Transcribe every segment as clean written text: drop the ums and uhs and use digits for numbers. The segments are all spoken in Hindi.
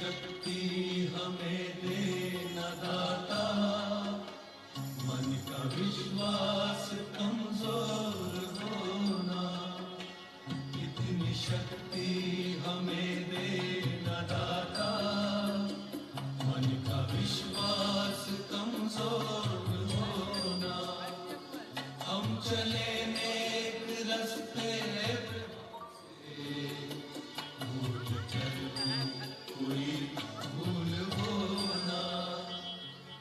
शक्ति हमें देना दाता, मन का विश्वास कमजोर होना। इतनी शक्ति हमें देना दाता, मन का विश्वास कमजोर होना। हम चले नेक रास्ते भूल कर भी कोई भूल होना।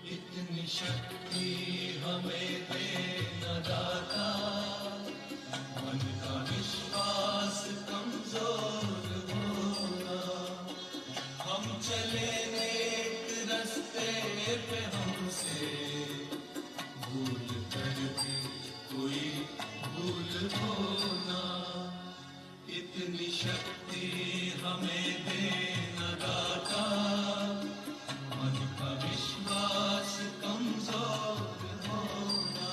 इतनी शक्ति हमें देना दाता, मन का विश्वास कमजोर होना। हम चले नेक रास्ते पे हमसे भूल कर भी कोई भूल होना। इतनी शक्ति हमें देना दाता, मन का विश्वास कमजोर होना।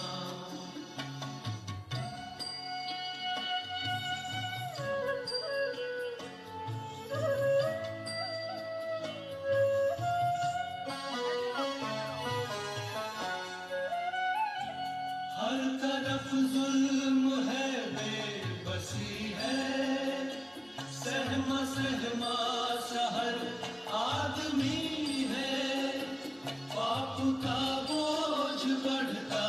हर तरफ जुल्म है, बेबसी है, सहमा सहमा शहर आदमी है। पाप का बोझ बढ़ता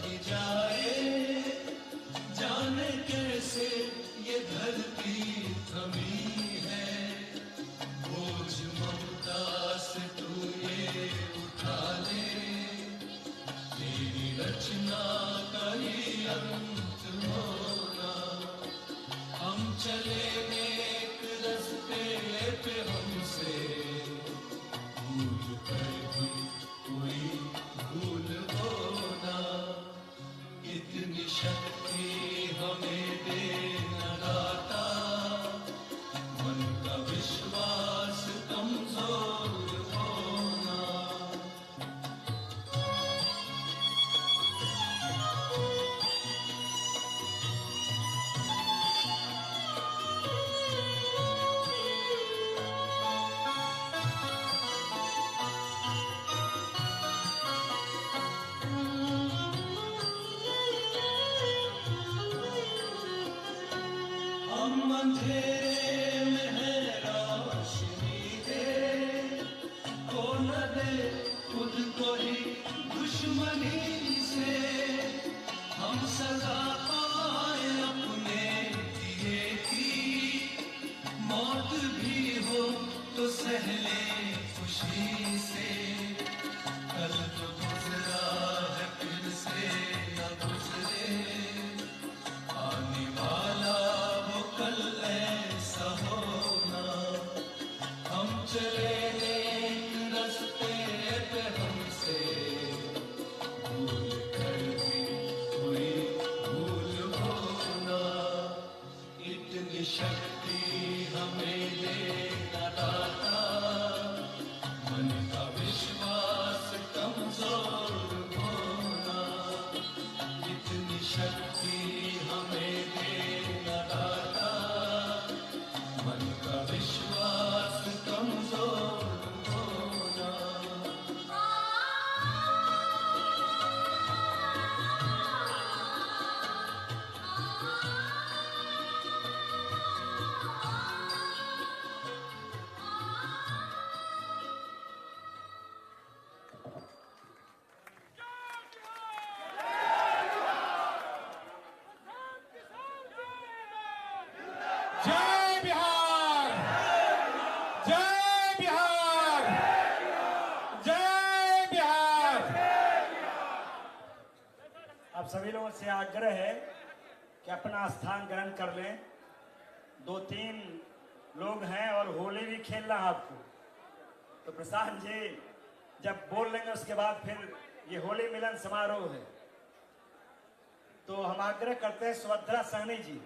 ही जाए, जाने कैसे ये धरती थमी है। बोझ ममता से तू ये उठा ले, तेरी रचना का ही अंत होना। हम चले नेक रास्ते पे हमसे भूल कर भी कोई भूल होना। इतनी शक्ति हमें देना दाता, मन का विश्वास कमजोर होना। हम अंधेरे में है रोशनी दे, खो न दे खुद को ही दुश्मनी से। हम सजा पाए अपने दिए की, मौत भी हो तो सहले खुशी से। कल तो गुजरा है फिर से न गुजरे, आने वाला वो कल ऐसा होना। हम चले नेक रास्ते पे हमसे भूल कर भी कोई भूल होना। इतनी शक्ति हमें देना दाता, मन का विश्वास कमजोर होना। इतनी शक्ति हमें देना दाता, मन का विश्वास कमजोर होना। जय बिहार, जय बिहार, जय बिहार। अब सभी लोगों से आग्रह है कि अपना स्थान ग्रहण कर लें। 2-3 लोग हैं और होली भी खेलना है आपको, तो प्रशांत जी जब बोल लेंगे उसके बाद फिर ये होली मिलन समारोह है। तो हम आग्रह करते हैं सुभद्रा सहनी जी,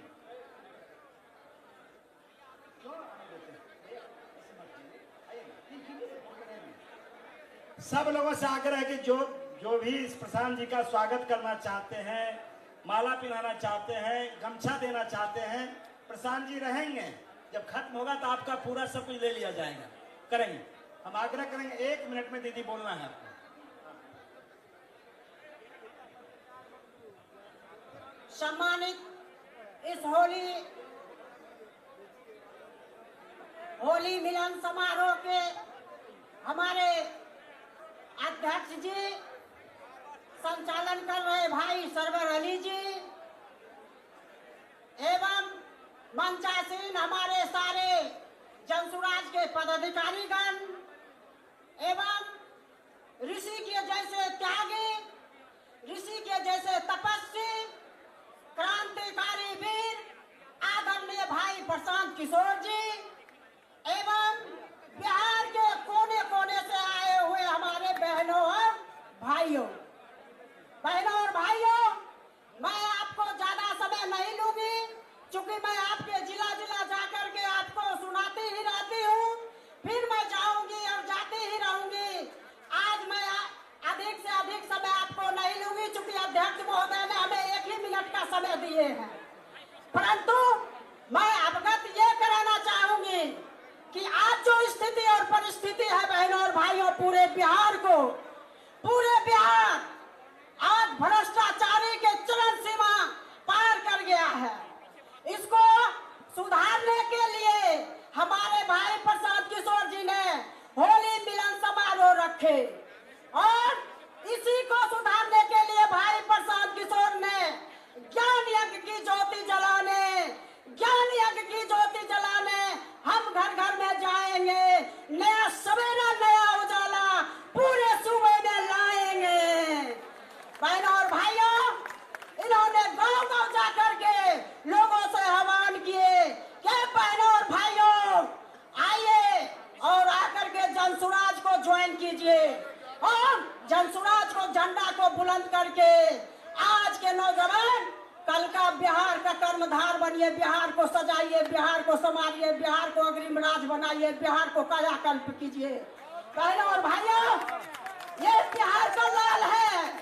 सब लोगों से आग्रह है कि जो भी इस प्रशांत जी का स्वागत करना चाहते हैं, माला पिलाना चाहते हैं, गमछा देना चाहते हैं, प्रशांत जी रहेंगे। जब खत्म होगा तो आपका पूरा सब कुछ ले लिया जाएगा, करेंगे। हम आग्रह करेंगे 1 मिनट में दीदी बोलना है आपको। सम्मानित इस होली मिलन समारोह के हमारे अध्यक्ष जी, संचालन कर रहे भाई सरवर अली जी एवं मंचासीन हमारे सारे जनसुराज के पदाधिकारीगण एवं ऋषि के जैसे त्यागी, ऋषि के जैसे तपस्वी, क्रांतिकारी वीर आदरणीय भाई प्रशांत किशोर जी एवं बिहार के कोने कोने से आए हुए हमारे बहनों और भाइयों, मैं आपको ज्यादा समय नहीं लूंगी, क्योंकि मैं आपके जिला जिला जाकर के आपको सुनाती ही रहती हूँ, फिर मैं जाऊंगी और जाती ही रहूंगी। आज मैं अधिक से अधिक समय आपको नहीं लूंगी, क्योंकि अध्यक्ष महोदय ने हमें 1 ही मिनट का समय दिए हैं। परंतु मैं अवगत ये कराना चाहूंगी कि आज जो स्थिति और परिस्थिति है बहनों और भाइयों, पूरे बिहार आज भ्रष्टाचारी के चरम सीमा पार कर गया है। इसको सुधारने के लिए हमारे भाई प्रशांत किशोर जी ने होली मिलन समारोह रखे और इसी को सुधारने के लिए भाई प्रशांत किशोर ने ज्ञान यज्ञ की ज्योति जलाने हम घर घर में जाएंगे, नया सवेरा नया उजाला पूरे सूबे में लाएंगे। बहनों और भाइयों, इन्होंने गांव गांव जाकर के लोगों से आह्वान किए कि बहनों और भाइयों आइए और आकर के जनसुराज को ज्वाइन कीजिए और जनसुराज को झंडा को बुलंद करके आज के नौजवान कल का बिहार का कर्मधार बनिए, बिहार को सजाइए, बिहार को संभालिए, बिहार को अग्रिम राज बनाइए, बिहार को कायाकल्प कीजिए। बहनों और भाइयों, ये बिहार का लाल है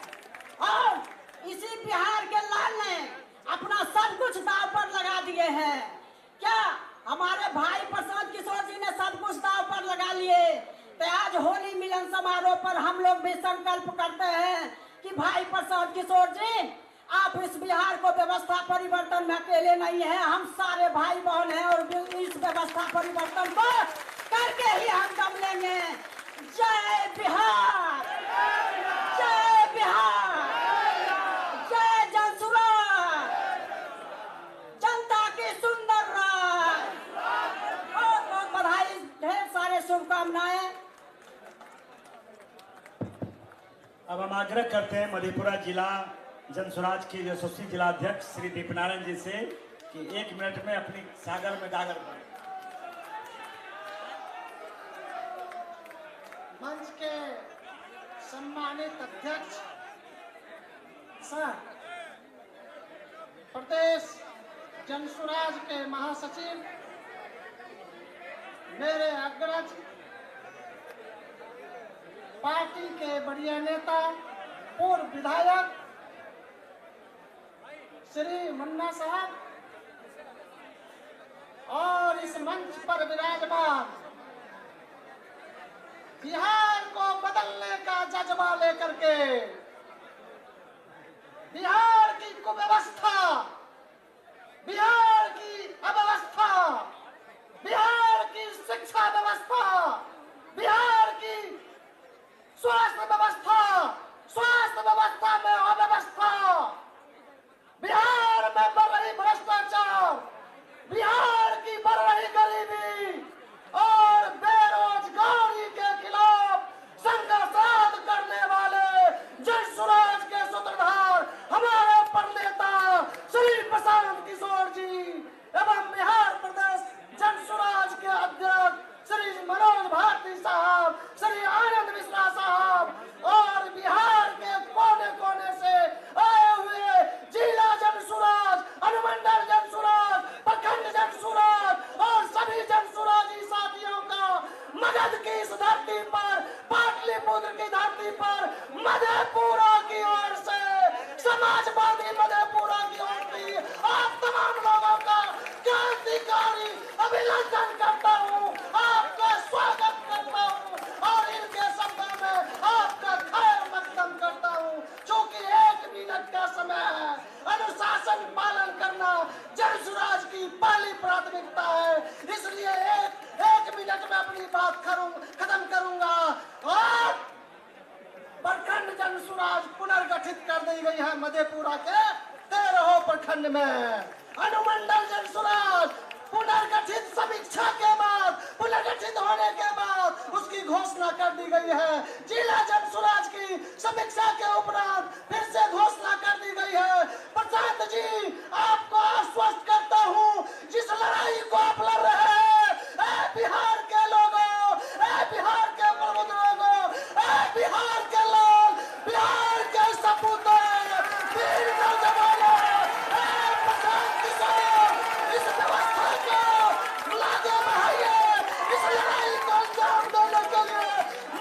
और इसी बिहार के लाल ने अपना सब कुछ दांव पर लगा दिए हैं। क्या हमारे भाई प्रशांत किशोर जी ने सब कुछ दांव पर लगा लिए? तो आज होली मिलन समारोह पर हम लोग भी संकल्प करते हैं कि भाई प्रशांत किशोर जी, आप इस बिहार को व्यवस्था परिवर्तन में अकेले नहीं है, हम सारे भाई बहन हैं और इस व्यवस्था परिवर्तन को करके ही हम दम लेंगे। जय बिहार, जय बिहार, जय जनसुराज, जनता की सुंदर राज। बहुत बहुत बधाई, ढेर सारे शुभकामनाएं। अब हम आग्रह करते हैं मधेपुरा जिला जनसुराज के यशस्वी जिला अध्यक्ष श्री दीपनारायण जी से कि 1 मिनट में अपनी सागर में गागर पड़े। मंच के सम्मानित अध्यक्ष सर, प्रदेश जनसुराज के महासचिव, मेरे अग्रज, पार्टी के बढ़िया नेता, पूर्व विधायक श्री मुन्ना साहब और इस मंच पर विराजमान बिहार को बदलने का जज्बा लेकर के, बिहार की कुव्यवस्था, बिहार की अव्यवस्था, बिहार की शिक्षा व्यवस्था, बिहार की स्वास्थ्य व्यवस्था में अव्यवस्था, बिहार में बढ़ रही भ्रष्टाचार, बिहार की बढ़ रही गरीबी और बेरोजगारी के खिलाफ संघर्ष करने वाले जनसुराज के सूत्रधार हमारे प्रणेता श्री प्रशांत किशोर जी एवं बिहार प्रदेश जनसुराज के अध्यक्ष श्री मनोज भारती साहब, श्री आनंद मिश्रा साहब और बिहार के कोने कोने से आए हुए जिला जनसुराज, अनुमंडल जनसुराज, प्रखंड जनसुराज और सभी जनसुराजी साथियों का मगध की इस धरती पर, पाटलिपुत्र की धरती पर, मधेपुरा की ओर से, समाजवादी मधेपुरा की ओर से आप तमाम लोगों का क्रांतिकारी अभिनंदन करता हूँ, आपका स्वागत करता हूँ, गठित कर दी गई है मधेपुरा के 13 प्रखंड में। अनुमंडल जनसुराज पुनर्गठित समीक्षा के बाद, पुनर्गठित होने के बाद उसकी घोषणा कर दी गई है। जिला जनसुराज की समीक्षा के उपरांत फिर से घोषणा कर दी गई है। प्रशांत जी, आपको आश्वस्त करता हूँ, जिस लड़ाई को आप लड़ रहे हैं, बिहार के लोगों, बिहार के प्रबुद्ध लोगों, बिहार के लोग, बिहार के सपूतों, वीर नौजवानों, प्रशांत किशोर, इस व्यवस्था को लागे बढ़ाइए। इस लड़ाई को अंजाम देने के लिए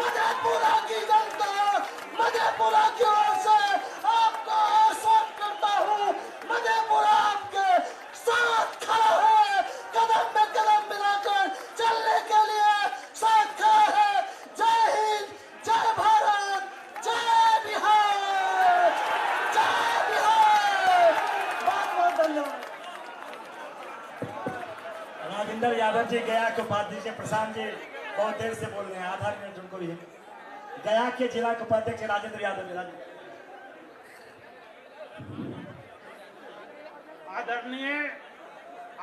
मधेपुरा की जनता, मधेपुरा की ओर से आपको आश्वस्त करता हूँ, मधेपुरा आपके साथ खड़ा है, कदम में कदम मिलाकर चलने के लिए साथ खड़ा है। जय हिंद, जय भारत, जय बिहार, जय बिहार। बहुत बहुत धन्यवाद। राजेंद्र यादव जी गया के उपाध्यक्ष प्रशांत जी बहुत देर से बोल रहे हैं, आधा मिनट उनको भी। गया के जिला के उपाध्यक्ष राजेंद्र यादव जी। आदरणीय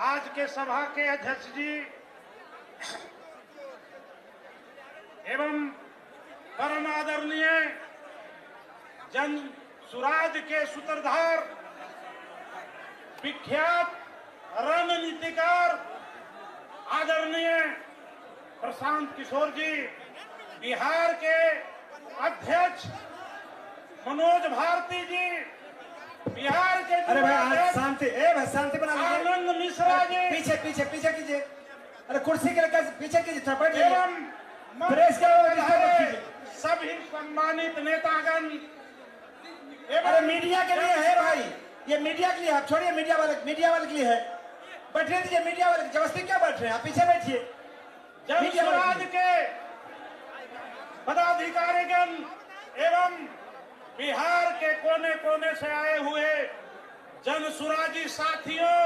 आज के सभा के अध्यक्ष जी एवं परम आदरणीय जन सुराज के सूत्रधार, विख्यात रणनीतिकार आदरणीय प्रशांत किशोर जी, बिहार के अध्यक्ष मनोज भारती जी, बिहार के अरे भाई आज शांति, भाई शांति बना लीजिए। आनंद मिश्रा जी, पीछे पीछे पीछे कीजिए। अरे कुर्सी के लेकर पीछे कीजिए, थप्पड़ एवं प्रेस का सभी सम्मानित नेतागण, अरे मीडिया के लिए है भाई, ये मीडिया के लिए, आप छोड़िए मीडिया वाले के लिए है। बैठने दीजिए मीडिया वाले, जबरदस्ती क्या बैठ रहे हैं, आप पीछे बैठिए। जनसुराज के पदाधिकारीगण एवं बिहार के कोने कोने से आए हुए जनसुराजी साथियों,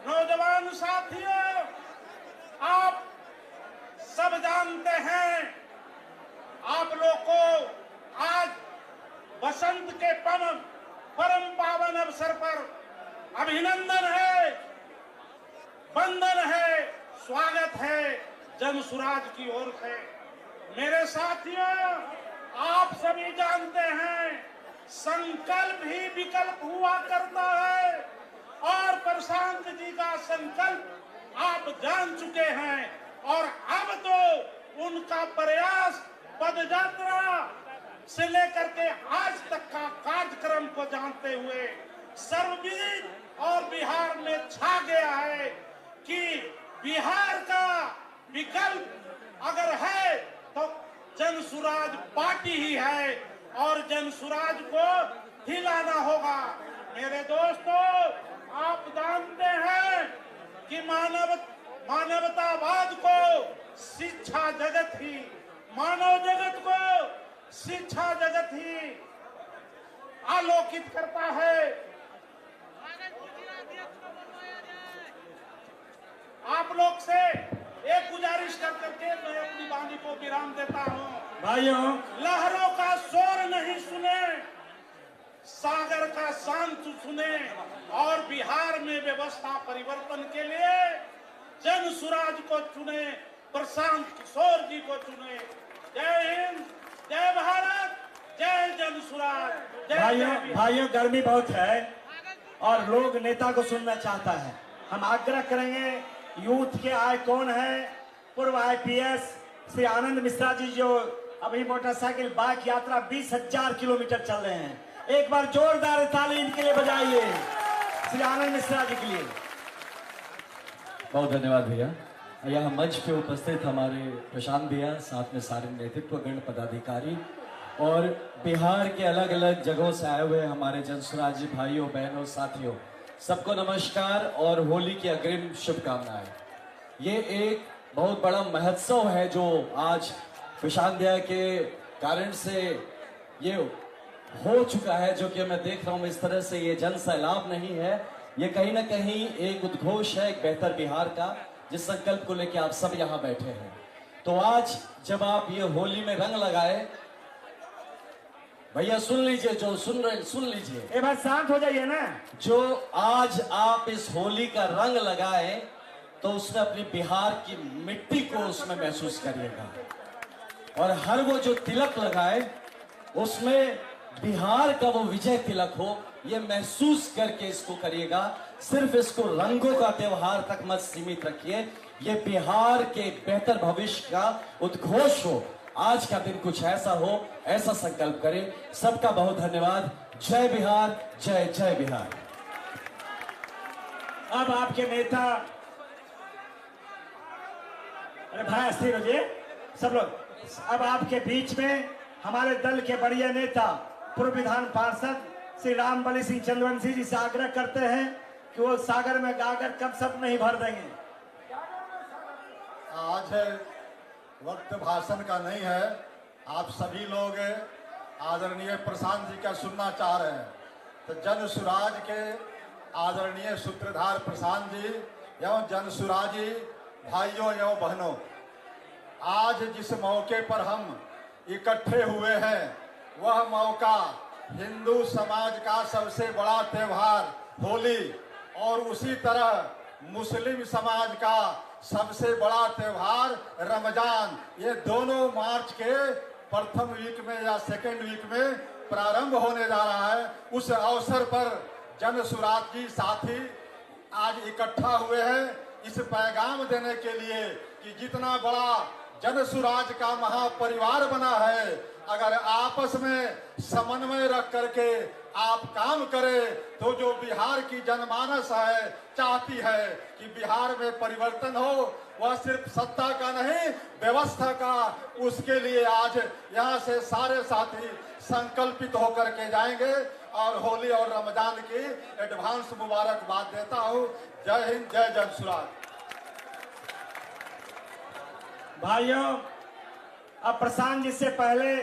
नौजवान साथियों, आप सब जानते हैं, आप लोग को आज बसंत के परम पावन अवसर पर अभिनंदन है, वंदन है, स्वागत है जनसुराज की ओर से। मेरे साथियों, आप सभी जानते हैं, संकल्प ही विकल्प हुआ करता है और प्रशांत जी का संकल्प आप जान चुके हैं और अब तो उनका प्रयास पदयात्रा से लेकर के आज तक का कार्यक्रम को जानते हुए सर्वविदित और बिहार में छा गया है कि बिहार का विकल्प अगर है तो जनसुराज पार्टी ही है और जनसुराज को हिलाना होगा। मेरे दोस्तों, आप जानते हैं कि मानवतावाद को शिक्षा जगत ही, मानव जगत को शिक्षा जगत ही आलोकित करता है। आप लोग से एक गुजारिश कर करके मैं अपनी वाणी को विराम देता हूँ। भाइयों, लहरों का शोर नहीं सुने, सागर का शांत सुने और बिहार में व्यवस्था परिवर्तन के लिए जनसुराज को चुने, प्रशांत किशोर जी को चुने। जय हिंद, जय भारत, जय जनसुराज, जय भाइयों गर्मी बहुत है और लोग नेता को सुनना चाहता है। हम आग्रह करेंगे, यूथ के आइकॉन है पूर्व IPS श्री आनंद मिश्रा जी, जो अभी मोटरसाइकिल बाइक यात्रा 20,000 किलोमीटर चल रहे हैं, एक बार जोरदार ताली इनके लिए बजाइए, श्री आनंद मिश्रा जी के लिए। बहुत धन्यवाद भैया। यहाँ मंच पे उपस्थित हमारे प्रशांत भैया, साथ में सारे नेतृत्वगण पदाधिकारी और बिहार के अलग अलग जगहों से आए हुए हमारे जनसुराजी भाइयों बहनों साथियों, सबको नमस्कार और होली की अग्रिम शुभकामनाएं। ये एक बहुत बड़ा महोत्सव है जो आज प्रशांत भैया के कारण से ये हो चुका है, जो कि मैं देख रहा हूँ इस तरह से ये जन सैलाब नहीं है, ये कहीं ना कहीं एक उद्घोष है एक बेहतर बिहार का, जिस संकल्प को लेकर आप सब यहाँ बैठे हैं। तो आज जब आप ये होली में रंग लगाए भैया सुन लीजिए, जो सुन रहे हैं सुन लीजिए। ए भाई शांत हो जाइए ना। जो आज आप इस होली का रंग लगाए तो उसमें अपनी बिहार की मिट्टी को उसमें महसूस करिएगा, और हर वो जो तिलक लगाए उसमें बिहार का वो विजय तिलक हो, ये महसूस करके इसको करिएगा। सिर्फ इसको रंगों का त्योहार तक मत सीमित रखिए, ये बिहार के बेहतर भविष्य का उद्घोष हो। आज का दिन कुछ ऐसा हो, ऐसा संकल्प करें। सबका बहुत धन्यवाद। जय बिहार, जय जय बिहार। अब आपके नेता, अरे भाई स्थिर हो जाइए सब लोग। अब आपके बीच में हमारे दल के बढ़िया नेता पूर्व विधान पार्षद श्री रामबली सिंह चंद्रवंशी जी से आग्रह करते हैं कि वो सागर में गागर कब सब नहीं भर देंगे। आज वक्त भाषण का नहीं है, आप सभी लोग आदरणीय प्रशांत जी का सुनना चाह रहे हैं। तो जन सुराज के आदरणीय सूत्रधार प्रशांत जी एवं जन सुराजी भाइयों एवं बहनों, आज जिस मौके पर हम इकट्ठे हुए हैं वह मौका हिंदू समाज का सबसे बड़ा त्योहार होली और उसी तरह मुस्लिम समाज का सबसे बड़ा त्योहार रमजान, ये दोनों मार्च के प्रथम वीक में या सेकेंड वीक में प्रारंभ होने जा रहा है। उस अवसर पर जन सुराज जी साथी आज इकट्ठा हुए हैं इस पैगाम देने के लिए कि जितना बड़ा जन सुराज का महापरिवार बना है, अगर आपस में समन्वय रख करके आप काम करें तो जो बिहार की जनमानस है चाहती है कि बिहार में परिवर्तन हो, वह सिर्फ सत्ता का नहीं व्यवस्था का, उसके लिए आज यहाँ से सारे साथी संकल्पित होकर के जाएंगे। और होली और रमजान की एडवांस मुबारकबाद देता हूँ। जय हिंद, जय जन सुराज। भाइयों, अब प्रशांत जी से पहले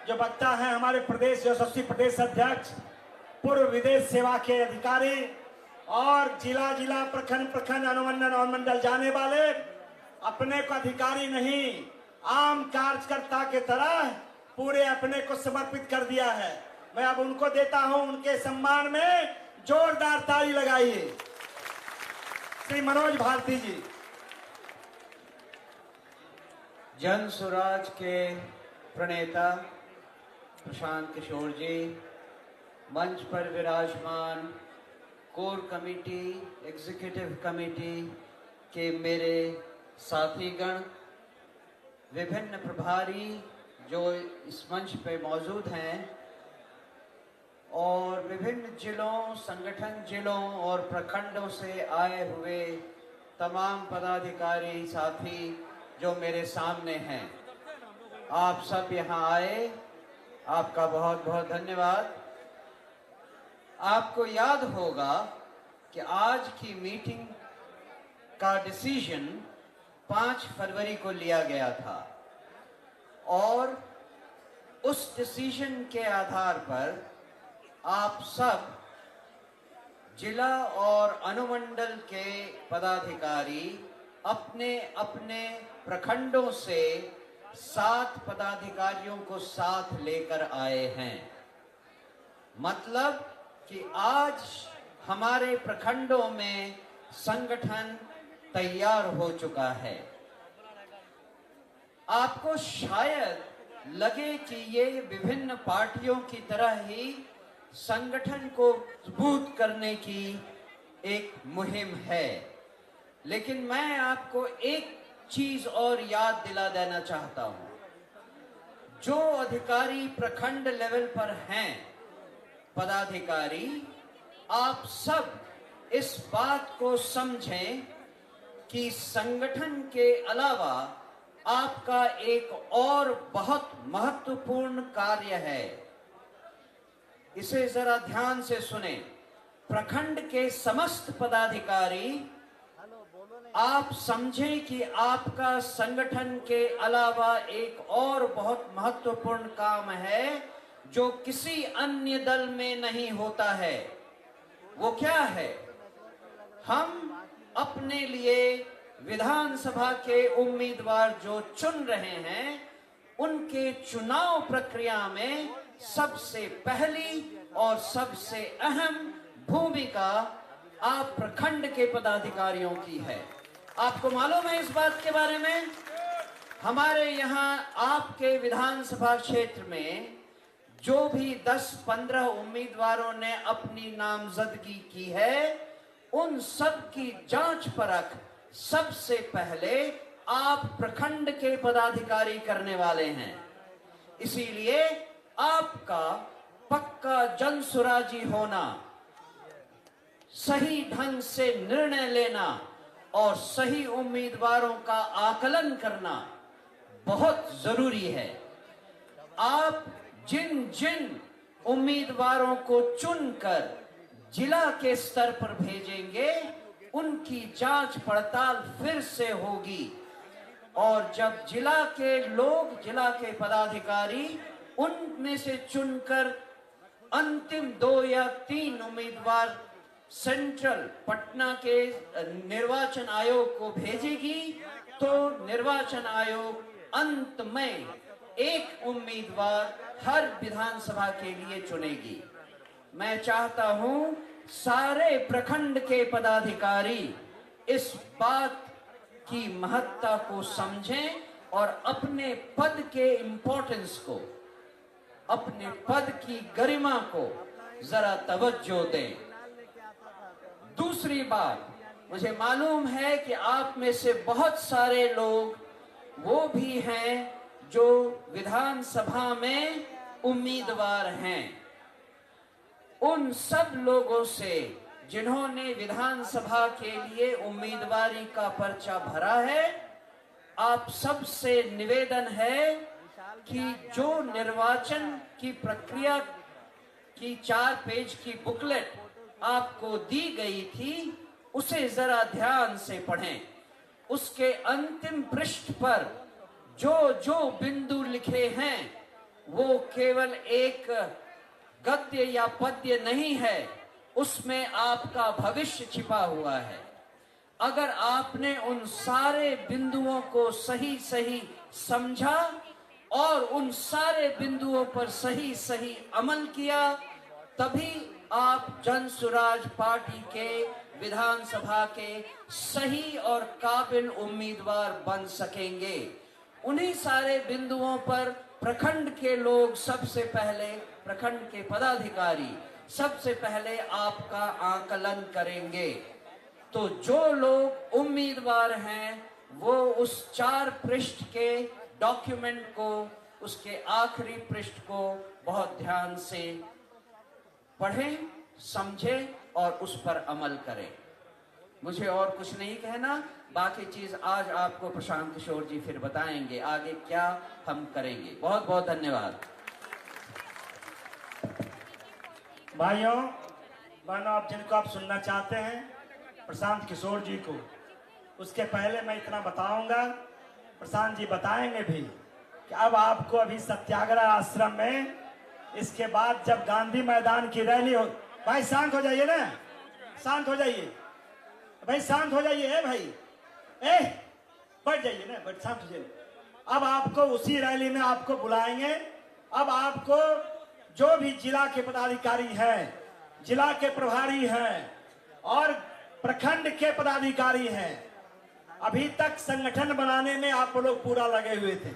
जो वक्ता है हमारे प्रदेश यशस्वी प्रदेश अध्यक्ष, पूर्व विदेश सेवा के अधिकारी और जिला जिला प्रखंड प्रखंड अनुमंडल और मंडल जाने वाले, अपने को अधिकारी नहीं आम कार्यकर्ता के तरह पूरे अपने को समर्पित कर दिया है। मैं अब उनको देता हूं, उनके सम्मान में जोरदार ताली लगाइए। श्री मनोज भारती जी। जन सुराज के प्रणेता प्रशांत किशोर जी, मंच पर विराजमान कोर कमेटी, एग्जीक्यूटिव कमेटी के मेरे साथीगण, विभिन्न प्रभारी जो इस मंच पे मौजूद हैं और विभिन्न जिलों, संगठन जिलों और प्रखंडों से आए हुए तमाम पदाधिकारी साथी जो मेरे सामने हैं, आप सब यहाँ आए, आपका बहुत बहुत धन्यवाद। आपको याद होगा कि आज की मीटिंग का डिसीजन 5 फरवरी को लिया गया था और उस डिसीजन के आधार पर आप सब जिला और अनुमंडल के पदाधिकारी अपने अपने प्रखंडों से 7 पदाधिकारियों को साथ लेकर आए हैं। मतलब कि आज हमारे प्रखंडों में संगठन तैयार हो चुका है। आपको शायद लगे कि ये विभिन्न पार्टियों की तरह ही संगठन को मजबूत करने की एक मुहिम है, लेकिन मैं आपको एक चीज और याद दिला देना चाहता हूं। जो अधिकारी प्रखंड लेवल पर हैं, पदाधिकारी, आप सब इस बात को समझें कि संगठन के अलावा आपका एक और बहुत महत्वपूर्ण कार्य है। इसे जरा ध्यान से सुने। प्रखंड के समस्त पदाधिकारी, आप समझें कि आपका संगठन के अलावा एक और बहुत महत्वपूर्ण काम है जो किसी अन्य दल में नहीं होता है। वो क्या है? हम अपने लिए विधानसभा के उम्मीदवार जो चुन रहे हैं, उनके चुनाव प्रक्रिया में सबसे पहली और सबसे अहम भूमिका आप प्रखंड के पदाधिकारियों की है। आपको मालूम है इस बात के बारे में? हमारे यहाँ आपके विधानसभा क्षेत्र में जो भी 10-15 उम्मीदवारों ने अपनी नामजदगी की है, उन सब की जांच परख सबसे पहले आप प्रखंड के पदाधिकारी करने वाले हैं। इसीलिए आपका पक्का जनसुराजी होना, सही ढंग से निर्णय लेना और सही उम्मीदवारों का आकलन करना बहुत जरूरी है। आप जिन जिन उम्मीदवारों को चुनकर जिला के स्तर पर भेजेंगे, उनकी जांच पड़ताल फिर से होगी और जब जिला के लोग, जिला के पदाधिकारी उनमें से चुनकर अंतिम 2 या 3 उम्मीदवार सेंट्रल पटना के निर्वाचन आयोग को भेजेगी, तो निर्वाचन आयोग अंत में एक उम्मीदवार हर विधानसभा के लिए चुनेगी। मैं चाहता हूं सारे प्रखंड के पदाधिकारी इस बात की महत्ता को समझें और अपने पद के इंपॉर्टेंस को, अपने पद की गरिमा को जरा तवज्जो दें। दूसरी बात, मुझे मालूम है कि आप में से बहुत सारे लोग वो भी हैं जो विधानसभा में उम्मीदवार हैं। उन सब लोगों से जिन्होंने विधानसभा के लिए उम्मीदवारी का पर्चा भरा है, आप सबसे निवेदन है कि जो निर्वाचन की प्रक्रिया की 4 पेज की बुकलेट आपको दी गई थी, उसे जरा ध्यान से पढ़ें। उसके अंतिम पृष्ठ पर जो जो बिंदु लिखे हैं वो केवल एक गद्य या पद्य नहीं है, उसमें आपका भविष्य छिपा हुआ है। अगर आपने उन सारे बिंदुओं को सही सही समझा और उन सारे बिंदुओं पर सही सही अमल किया, तभी आप जनसुराज पार्टी के विधानसभा के सही और काबिल उम्मीदवार बन सकेंगे। उन्हीं सारे बिंदुओं पर प्रखंड के लोग सबसे पहले, प्रखंड के पदाधिकारी सबसे पहले आपका आकलन करेंगे। तो जो लोग उम्मीदवार हैं वो उस 4 पृष्ठ के डॉक्यूमेंट को, उसके आखिरी पृष्ठ को बहुत ध्यान से पढ़ें, समझें और उस पर अमल करें। मुझे और कुछ नहीं कहना, बाकी चीज आज आपको प्रशांत किशोर जी फिर बताएंगे आगे क्या हम करेंगे। बहुत बहुत धन्यवाद। भाइयों बहनों, आप जिनको आप सुनना चाहते हैं प्रशांत किशोर जी को, उसके पहले मैं इतना बताऊंगा, प्रशांत जी बताएंगे भी कि अब आपको अभी सत्याग्रह आश्रम में, इसके बाद जब गांधी मैदान की रैली हो, भाई शांत हो जाइए ना, शांत हो जाइए भाई, शांत हो जाइए भाई, बैठ जाइए ना, बैठ, शांत हो जाइए। अब आपको उसी रैली में आपको बुलाएंगे। अब आपको जो भी जिला के पदाधिकारी हैं, जिला के प्रभारी हैं और प्रखंड के पदाधिकारी हैं, अभी तक संगठन बनाने में आप लोग पूरा लगे हुए थे।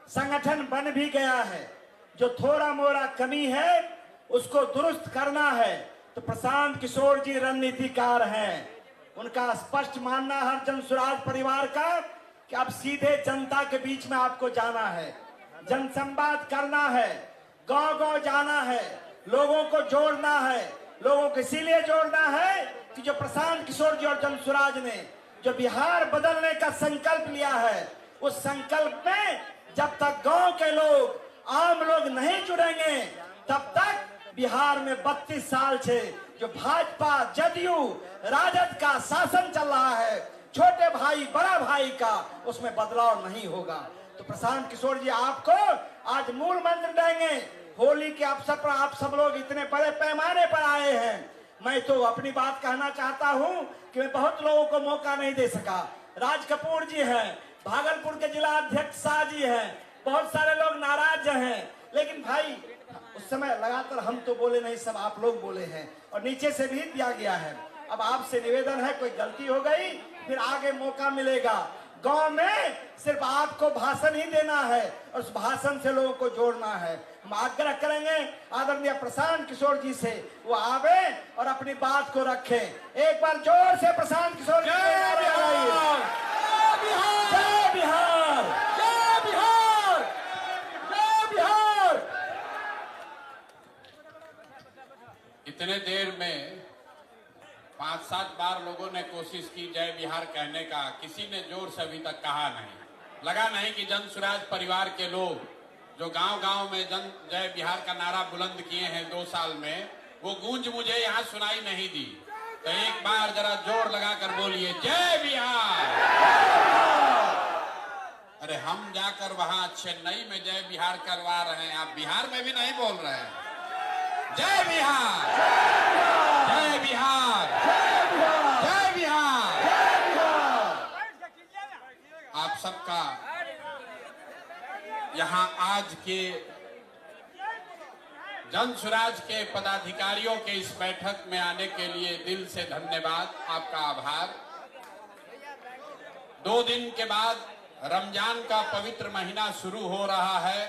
संगठन बन भी गया है, जो थोड़ा मोड़ा कमी है उसको दुरुस्त करना है। तो प्रशांत किशोर जी रणनीतिकार हैं, उनका स्पष्ट मानना हर जनसुराज परिवार का कि अब सीधे जनता के बीच में आपको जाना है, जनसंवाद करना है, गांव गांव जाना है, लोगों को जोड़ना है। लोगों को इसीलिए जोड़ना है कि जो प्रशांत किशोर जी और जनसुराज ने जो बिहार बदलने का संकल्प लिया है, उस संकल्प में जब तक गांव के लोग, आम लोग नहीं जुड़ेंगे, तब तक बिहार में 32 साल से जो भाजपा, जदयू, राजद का शासन चल रहा है, छोटे भाई बड़ा भाई का, उसमें बदलाव नहीं होगा। तो प्रशांत किशोर जी आपको आज मूल मंत्र देंगे। होली के अवसर पर आप सब लोग इतने बड़े पैमाने पर आए हैं। मैं तो अपनी बात कहना चाहता हूं कि मैं बहुत लोगों को मौका नहीं दे सका। राज कपूर जी हैं, भागलपुर के जिला अध्यक्ष शाह जी हैं, बहुत सारे लोग नाराज हैं, लेकिन भाई उस समय लगातार हम तो बोले नहीं, सब आप लोग बोले हैं और नीचे से भी दिया गया है। अब आपसे निवेदन है, कोई गलती हो गई फिर आगे मौका मिलेगा। गांव में सिर्फ आपको भाषण ही देना है और उस भाषण से लोगों को जोड़ना है। हम आग्रह करेंगे आदरणीय प्रशांत किशोर जी से, वो आवे और अपनी बात को रखें। एक बार जोर से प्रशांत किशोर जी जय बिहार! जय बिहार! जय बिहार! जय बिहार! इतने देर में 5-7 बार लोगों ने कोशिश की जय बिहार कहने का, किसी ने जोर से अभी तक कहा नहीं। लगा नहीं कि जन स्वराज परिवार के लोग जो गांव-गांव में जय बिहार का नारा बुलंद किए हैं 2 साल में, वो गूंज मुझे यहाँ सुनाई नहीं दी। तो एक बार जरा जोर लगाकर बोलिए जय बिहार! अरे हम जाकर वहां चेन्नई में जय बिहार करवा रहे हैं, आप बिहार में भी नहीं बोल रहे हैं। जय बिहार! जय बिहार! जय बिहार! आप सबका यहाँ आज के जन स्वराज के पदाधिकारियों के इस बैठक में आने के लिए दिल से धन्यवाद, आपका आभार। 2 दिन के बाद रमजान का पवित्र महीना शुरू हो रहा है,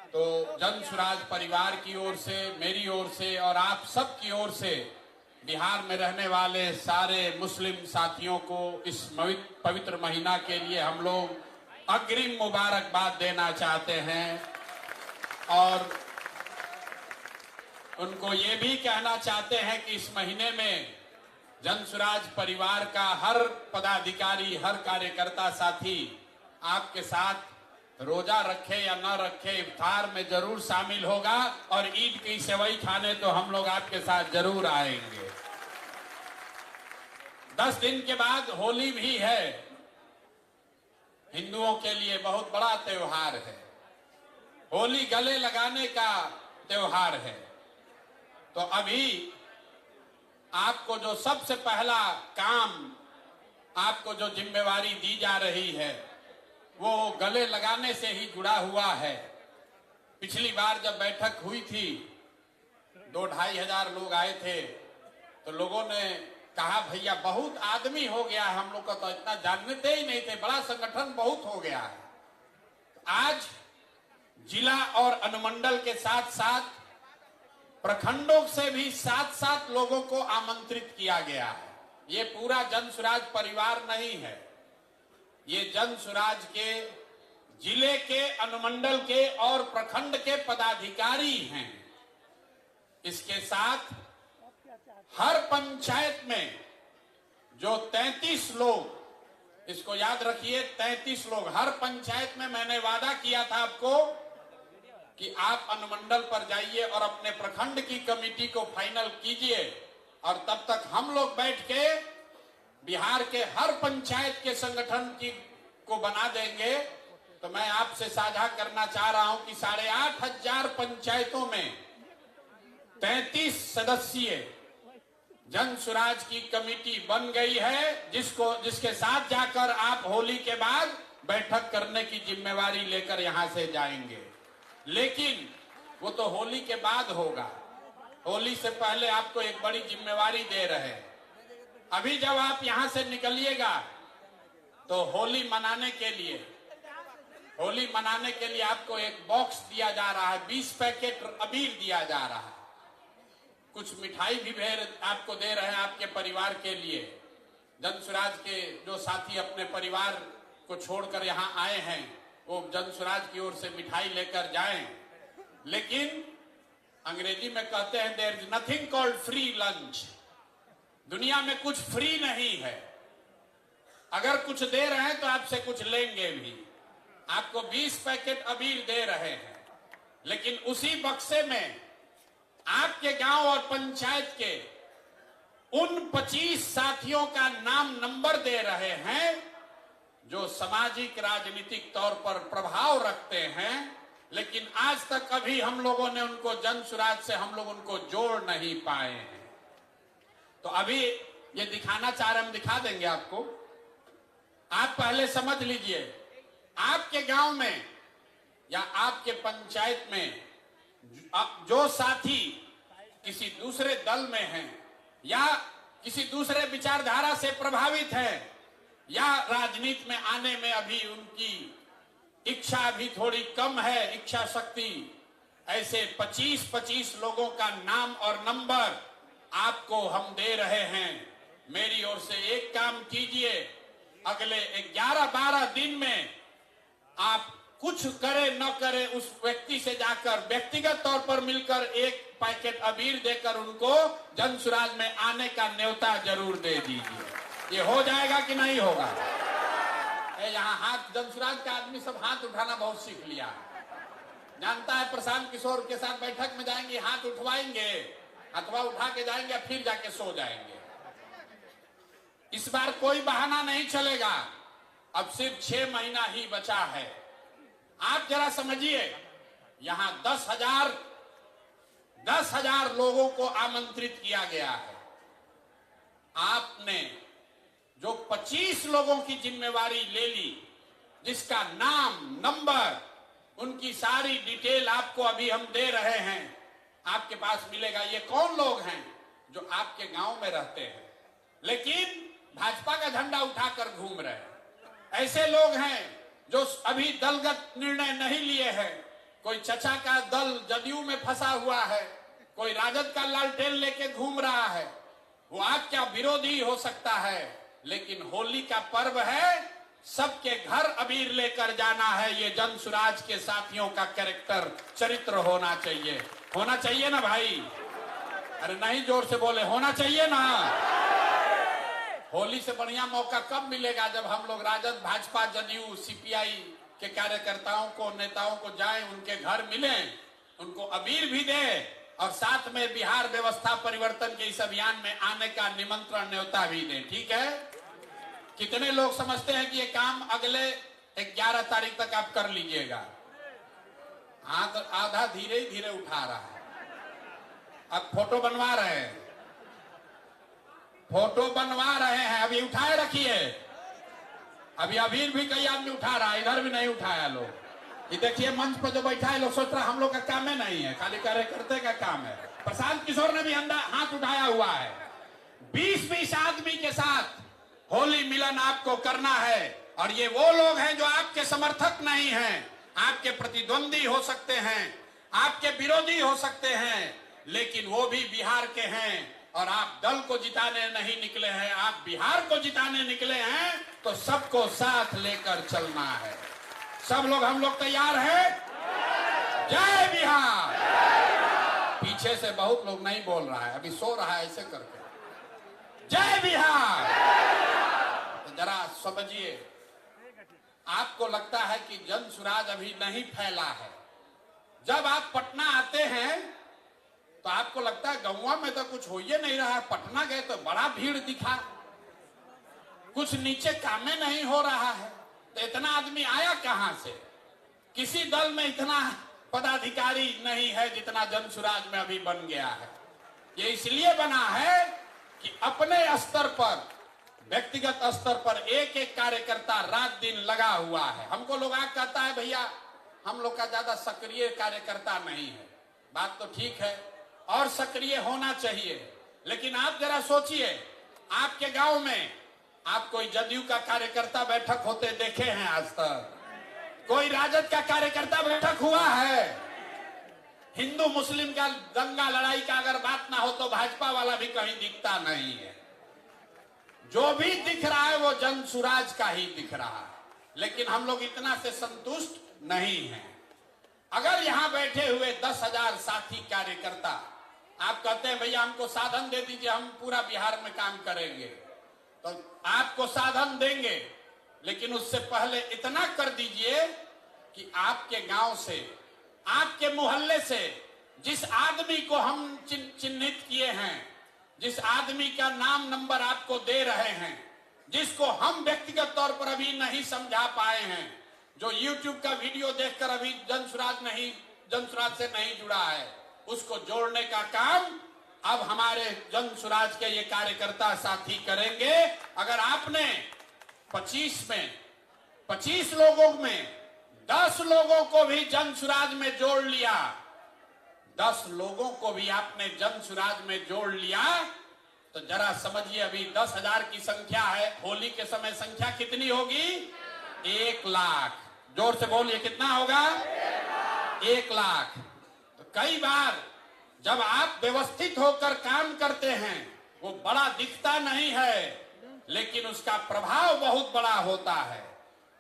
तो जन स्वराज परिवार की ओर से, मेरी ओर से और आप सब की ओर से बिहार में रहने वाले सारे मुस्लिम साथियों को इस पवित्र महीना के लिए हम लोग अग्रिम मुबारकबाद देना चाहते हैं और उनको ये भी कहना चाहते हैं कि इस महीने में जन स्वराज परिवार का हर पदाधिकारी, हर कार्यकर्ता साथी आपके साथ रोजा रखे या न रखे इफ्तार में जरूर शामिल होगा और ईद की सेवई खाने तो हम लोग आपके साथ जरूर आएंगे। 10 दिन के बाद होली भी है, हिंदुओं के लिए बहुत बड़ा त्योहार है। होली गले लगाने का त्योहार है। तो अभी आपको जो सबसे पहला काम, आपको जो जिम्मेवारी दी जा रही है वो गले लगाने से ही जुड़ा हुआ है। पिछली बार जब बैठक हुई थी 2-2.5 हजार लोग आए थे, तो लोगों ने कहा भैया बहुत आदमी हो गया, हम लोग को तो इतना जानते ही नहीं थे, बड़ा संगठन बहुत हो गया है। आज जिला और अनुमंडल के साथ साथ प्रखंडों से भी 7-7 लोगों को आमंत्रित किया गया है। ये पूरा जन स्वराज परिवार नहीं है, ये जन स्वराज के जिले के, अनुमंडल के और प्रखंड के पदाधिकारी हैं। इसके साथ हर पंचायत में जो 33 लोग, इसको याद रखिए 33 लोग, हर पंचायत में मैंने वादा किया था आपको कि आप अनुमंडल पर जाइए और अपने प्रखंड की कमेटी को फाइनल कीजिए और तब तक हम लोग बैठ के बिहार के हर पंचायत के संगठन को बना देंगे। तो मैं आपसे साझा करना चाह रहा हूं कि 8,500 पंचायतों में 33 सदस्यीय जन स्वराज की कमेटी बन गई है, जिसके साथ जाकर आप होली के बाद बैठक करने की जिम्मेवारी लेकर यहां से जाएंगे। लेकिन वो तो होली के बाद होगा, होली से पहले आपको एक बड़ी जिम्मेवारी दे रहे हैं। अभी जब आप यहां से निकलिएगा तो होली मनाने के लिए आपको एक बॉक्स दिया जा रहा है, 20 पैकेट अबीर दिया जा रहा है, कुछ मिठाई भी आपको दे रहे हैं आपके परिवार के लिए। जन स्वराज के जो साथी अपने परिवार को छोड़कर यहाँ आए हैं वो जन स्वराज की ओर से मिठाई लेकर जाएं। लेकिन अंग्रेजी में कहते हैं there is nothing called free lunch. दुनिया में कुछ फ्री नहीं है, अगर कुछ दे रहे हैं तो आपसे कुछ लेंगे भी। आपको 20 पैकेट अबीर दे रहे हैं, लेकिन उसी बक्से में आपके गांव और पंचायत के उन 25 साथियों का नाम नंबर दे रहे हैं जो सामाजिक राजनीतिक तौर पर प्रभाव रखते हैं, लेकिन आज तक अभी हम लोगों ने उनको जन स्वराज से हम लोग उनको जोड़ नहीं पाए हैं। तो अभी ये दिखाना चाह रहे, हम दिखा देंगे आपको। आप पहले समझ लीजिए, आपके गांव में या आपके पंचायत में जो साथी किसी दूसरे दल में हैं या किसी दूसरे विचारधारा से प्रभावित हैं या राजनीति में आने में अभी उनकी इच्छा भी थोड़ी कम है, इच्छा शक्ति, ऐसे 25-25 लोगों का नाम और नंबर आपको हम दे रहे हैं। मेरी ओर से एक काम कीजिए, अगले 11-12 दिन में आप कुछ करे न करे उस व्यक्ति से जाकर व्यक्तिगत तौर पर मिलकर एक पैकेट अबीर देकर उनको जन सुराज में आने का न्योता जरूर दे दीजिए। ये हो जाएगा कि नहीं होगा? यहाँ हाथ जन सुराज का आदमी सब हाथ उठाना बहुत सीख लिया है। जानता है प्रशांत किशोर के साथ बैठक में जाएंगे, हाथ उठवाएंगे, अथवा उठा के जाएंगे, फिर जाके सो जाएंगे। इस बार कोई बहाना नहीं चलेगा। अब सिर्फ 6 महीना ही बचा है। आप जरा समझिए, यहां 10,000 लोगों को आमंत्रित किया गया है। आपने जो 25 लोगों की जिम्मेवारी ले ली, जिसका नाम, नंबर, उनकी सारी डिटेल आपको अभी हम दे रहे हैं, आपके पास मिलेगा। ये कौन लोग हैं जो आपके गांव में रहते हैं लेकिन भाजपा का झंडा उठाकर घूम रहे हैं? ऐसे लोग हैं जो अभी दलगत निर्णय नहीं लिए हैं। कोई चचा का दल जदयू में फंसा हुआ है, कोई राजद का लालटेन लेके घूम रहा है। वो आपका विरोधी हो सकता है, लेकिन होली का पर्व है, सबके घर अबीर लेकर जाना है। ये जन सुराज के साथियों का कैरेक्टर, चरित्र होना चाहिए। होना चाहिए ना भाई? अरे नहीं, जोर से बोले, होना चाहिए ना? होली से बढ़िया मौका कब मिलेगा? जब हम लोग राजद, भाजपा, जदयू, सीपीआई के कार्यकर्ताओं को, नेताओं को जाएं, उनके घर मिलें, उनको अबीर भी दें और साथ में बिहार व्यवस्था परिवर्तन के इस अभियान में आने का निमंत्रण, न्योता भी दें। ठीक है? कितने लोग समझते हैं कि ये काम अगले 11 तारीख तक आप कर लीजिएगा? हाथ आधा धीरे धीरे उठा रहा है। अब फोटो बनवा रहे हैं, फोटो बनवा रहे हैं, अभी उठाए रखिए। अभी अबीर भी कई आदमी उठा रहा है, इधर भी नहीं उठाया लोग। ये देखिए मंच पर जो बैठा है, लोग सोच रहा हम लोग का काम है, नहीं है, खाली कार्यकर्ता का काम है। प्रशांत किशोर ने भी हाथ उठाया हुआ है। 20-20 आदमी के साथ होली मिलन आपको करना है। और ये वो लोग हैं जो आपके समर्थक नहीं हैं, आपके प्रतिद्वंदी हो सकते हैं, आपके विरोधी हो सकते हैं, लेकिन वो भी बिहार के हैं। और आप दल को जिताने नहीं निकले हैं, आप बिहार को जिताने निकले हैं, तो सबको साथ लेकर चलना है। सब लोग, हम लोग तैयार हैं? जय बिहार। पीछे से बहुत लोग नहीं बोल रहा है, अभी सो रहा है ऐसे करके। जय बिहार। तो जरा समझिए, आपको लगता है कि जन सुराज अभी नहीं फैला है। जब आप पटना आते हैं तो आपको लगता है गौवा में तो कुछ हो ही नहीं रहा है, पटना गए तो बड़ा भीड़ दिखा, कुछ नीचे कामें नहीं हो रहा है। तो इतना आदमी आया कहां से? किसी दल में इतना पदाधिकारी नहीं है जितना जन सुराज में अभी बन गया है। ये इसलिए बना है कि अपने स्तर पर, व्यक्तिगत स्तर पर एक एक कार्यकर्ता रात दिन लगा हुआ है। हमको लोग कहता है भैया हम लोग का ज्यादा सक्रिय कार्यकर्ता नहीं है। बात तो ठीक है, और सक्रिय होना चाहिए, लेकिन आप जरा सोचिए, आपके गांव में आप कोई जदयू का कार्यकर्ता बैठक होते देखे हैं आज तक? कोई राजद का कार्यकर्ता बैठक हुआ है? हिंदू मुस्लिम का दंगा लड़ाई का अगर बात ना हो तो भाजपा वाला भी कहीं दिखता नहीं है। जो भी दिख रहा है वो जन सुराज का ही दिख रहा है। लेकिन हम लोग इतना से संतुष्ट नहीं हैं। अगर यहां बैठे हुए 10,000 साथी कार्यकर्ता आप कहते हैं भैया हमको साधन दे दीजिए, हम पूरा बिहार में काम करेंगे, तो आपको साधन देंगे, लेकिन उससे पहले इतना कर दीजिए कि आपके गांव से, आपके मोहल्ले से जिस आदमी को हम चिन्हित किए हैं, जिस आदमी का नाम नंबर आपको दे रहे हैं, जिसको हम व्यक्तिगत तौर पर अभी नहीं समझा पाए हैं, जो YouTube का वीडियो देखकर अभी जन सुराज से नहीं जुड़ा है, उसको जोड़ने का काम अब हमारे जन सुराज के ये कार्यकर्ता साथी करेंगे। अगर आपने 25 में 25 लोगों में 10 लोगों को भी जन सुराज में जोड़ लिया, 10 लोगों को भी आपने जन सुराज में जोड़ लिया, तो जरा समझिए अभी 10,000 की संख्या है, होली के समय संख्या कितनी होगी? 1 लाख। जोर से बोलिए, कितना होगा? 1 लाख। तो कई बार जब आप व्यवस्थित होकर काम करते हैं, वो बड़ा दिखता नहीं है, लेकिन उसका प्रभाव बहुत बड़ा होता है।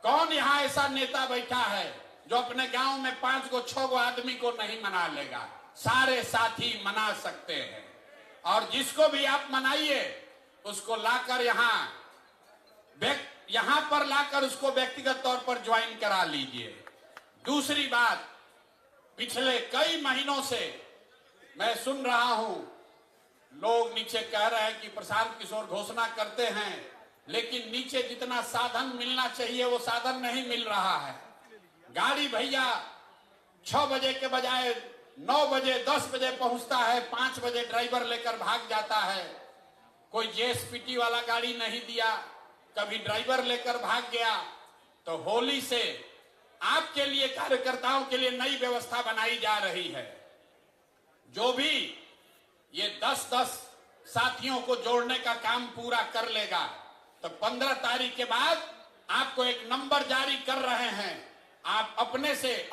कौन यहाँ ऐसा नेता बैठा है जो अपने गांव में 5 को 6 को आदमी को नहीं मना लेगा? सारे साथी मना सकते हैं, और जिसको भी आप मनाइए उसको लाकर यहां पर लाकर उसको व्यक्तिगत तौर पर ज्वाइन करा लीजिए। दूसरी बात, पिछले कई महीनों से मैं सुन रहा हूं, लोग नीचे कह रहे हैं कि प्रशांत किशोर घोषणा करते हैं, लेकिन नीचे जितना साधन मिलना चाहिए वो साधन नहीं मिल रहा है। गाड़ी भैया 6 बजे के बजाय 9 बजे 10 बजे पहुंचता है, 5 बजे ड्राइवर लेकर भाग जाता है। कोई जेएसपीटी वाला गाड़ी नहीं दिया, कभी ड्राइवर लेकर भाग गया। तो होली से आपके लिए, कार्यकर्ताओं के लिए नई व्यवस्था बनाई जा रही है। जो भी ये 10-10 साथियों को जोड़ने का काम पूरा कर लेगा, तो 15 तारीख के बाद आपको एक नंबर जारी कर रहे हैं। आप अपने से